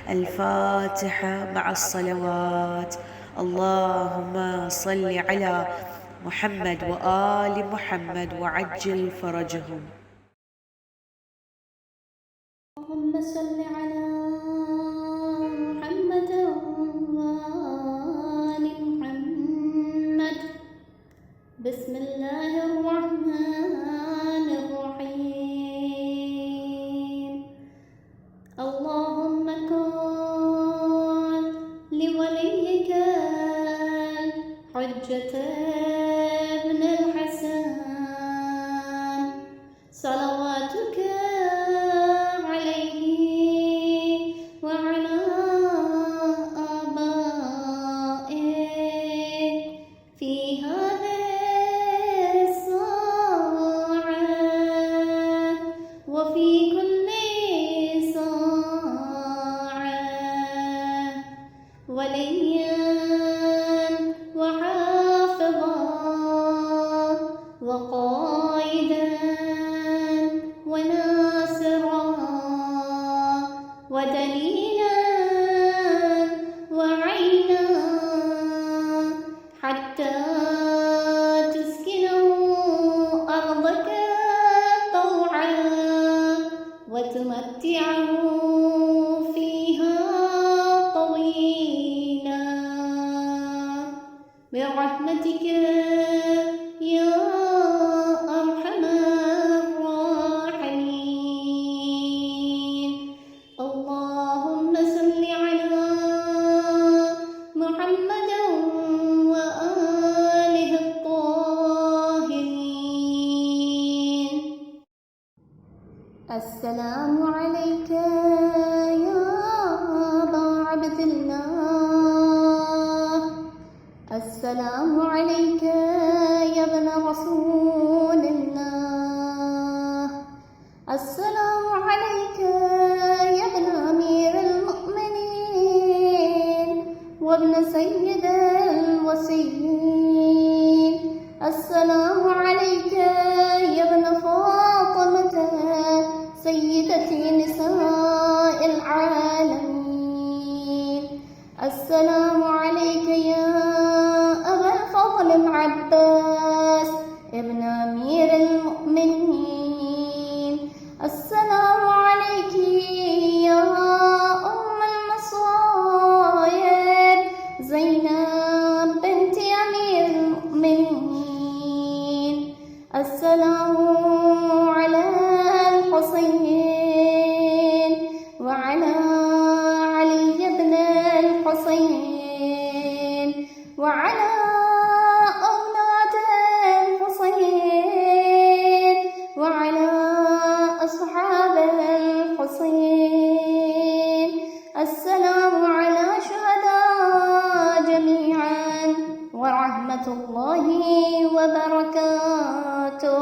الفاتحة مع الصلوات. اللهم صل على محمد وآل محمد وعجل فرجهم. اللهم صل على محمد وآل محمد. بسم الله الرحمن الرحيم. اللهم كن لوليك الحجة ابن الحسن صلواتك عليه وعلى آبائه في هذه الساعة وفي كل ساعة وليا وحافظا وقائدا وناصرا ودليلا وعينا حتى تسكنه أرضك طوعا وتمتعه فيها طويلا برحمتك يا أرحم الراحمين. اللهم صل على محمد وآله الطاهرين. السلام عليك يا أبا عبد الله. السلام عليك يا ابن رسول الله. السلام عليك يا ابن أمير المؤمنين وابن سيد الوصيين. السلام عليك يا ابن فاطمة سيدة نساء العالمين. السلام عليك يا أبا الفضل العباس ابن أمير المؤمنين. السلام عليك يا أم المصايب زينب بنت أمير المؤمنين. السلام على الحسين وعلى علي بن الحسين وعلى أولاد الحسين وعلى أصحاب الحسين. السلام على شهداء جميعا ورحمة الله وبركاته.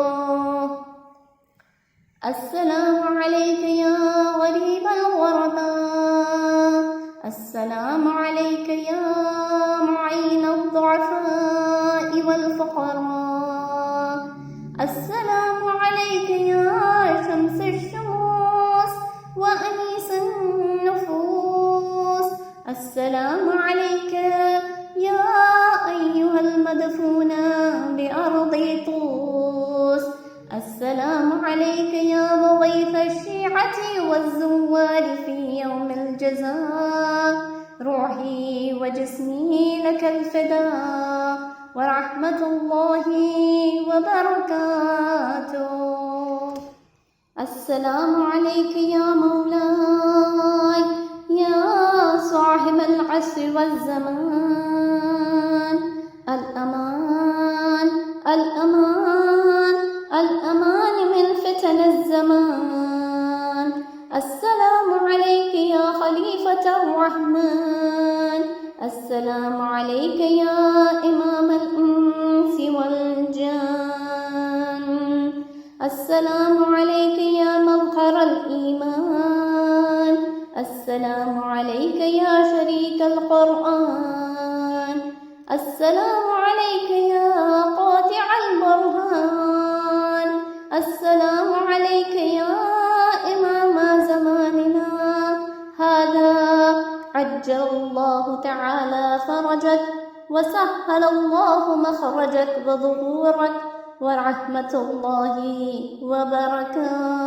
السلام عليك يا غريب الغرباء. السلام عليك يا معين الضعفاء والفقراء. السلام عليك يا شمس الشموس وأنيس النفوس. السلام عليك يا أيها المدفون بأرض طوس. السلام عليك يا مضيف الشيعة والزوار في يوم الجزاء. روحي وجسمي لك الفداء ورحمة الله وبركاته. السلام عليك يا مولاي يا صاحب العصر والزمان. الأمان الأمان الأمان من فتن الزمان. السلام عليك يا خليفة الرحمن. السلام عليك يا إمام الإنس والجان. السلام عليك يا مظهر الإيمان. السلام عليك يا شريك القرآن. السلام عليك يا قاطع البرهان. السلام عليك يا إمام زماننا هذا. عجل الله تعالى فرجك وسهل الله مخرجك وظهورك ورحمة الله وبركاته.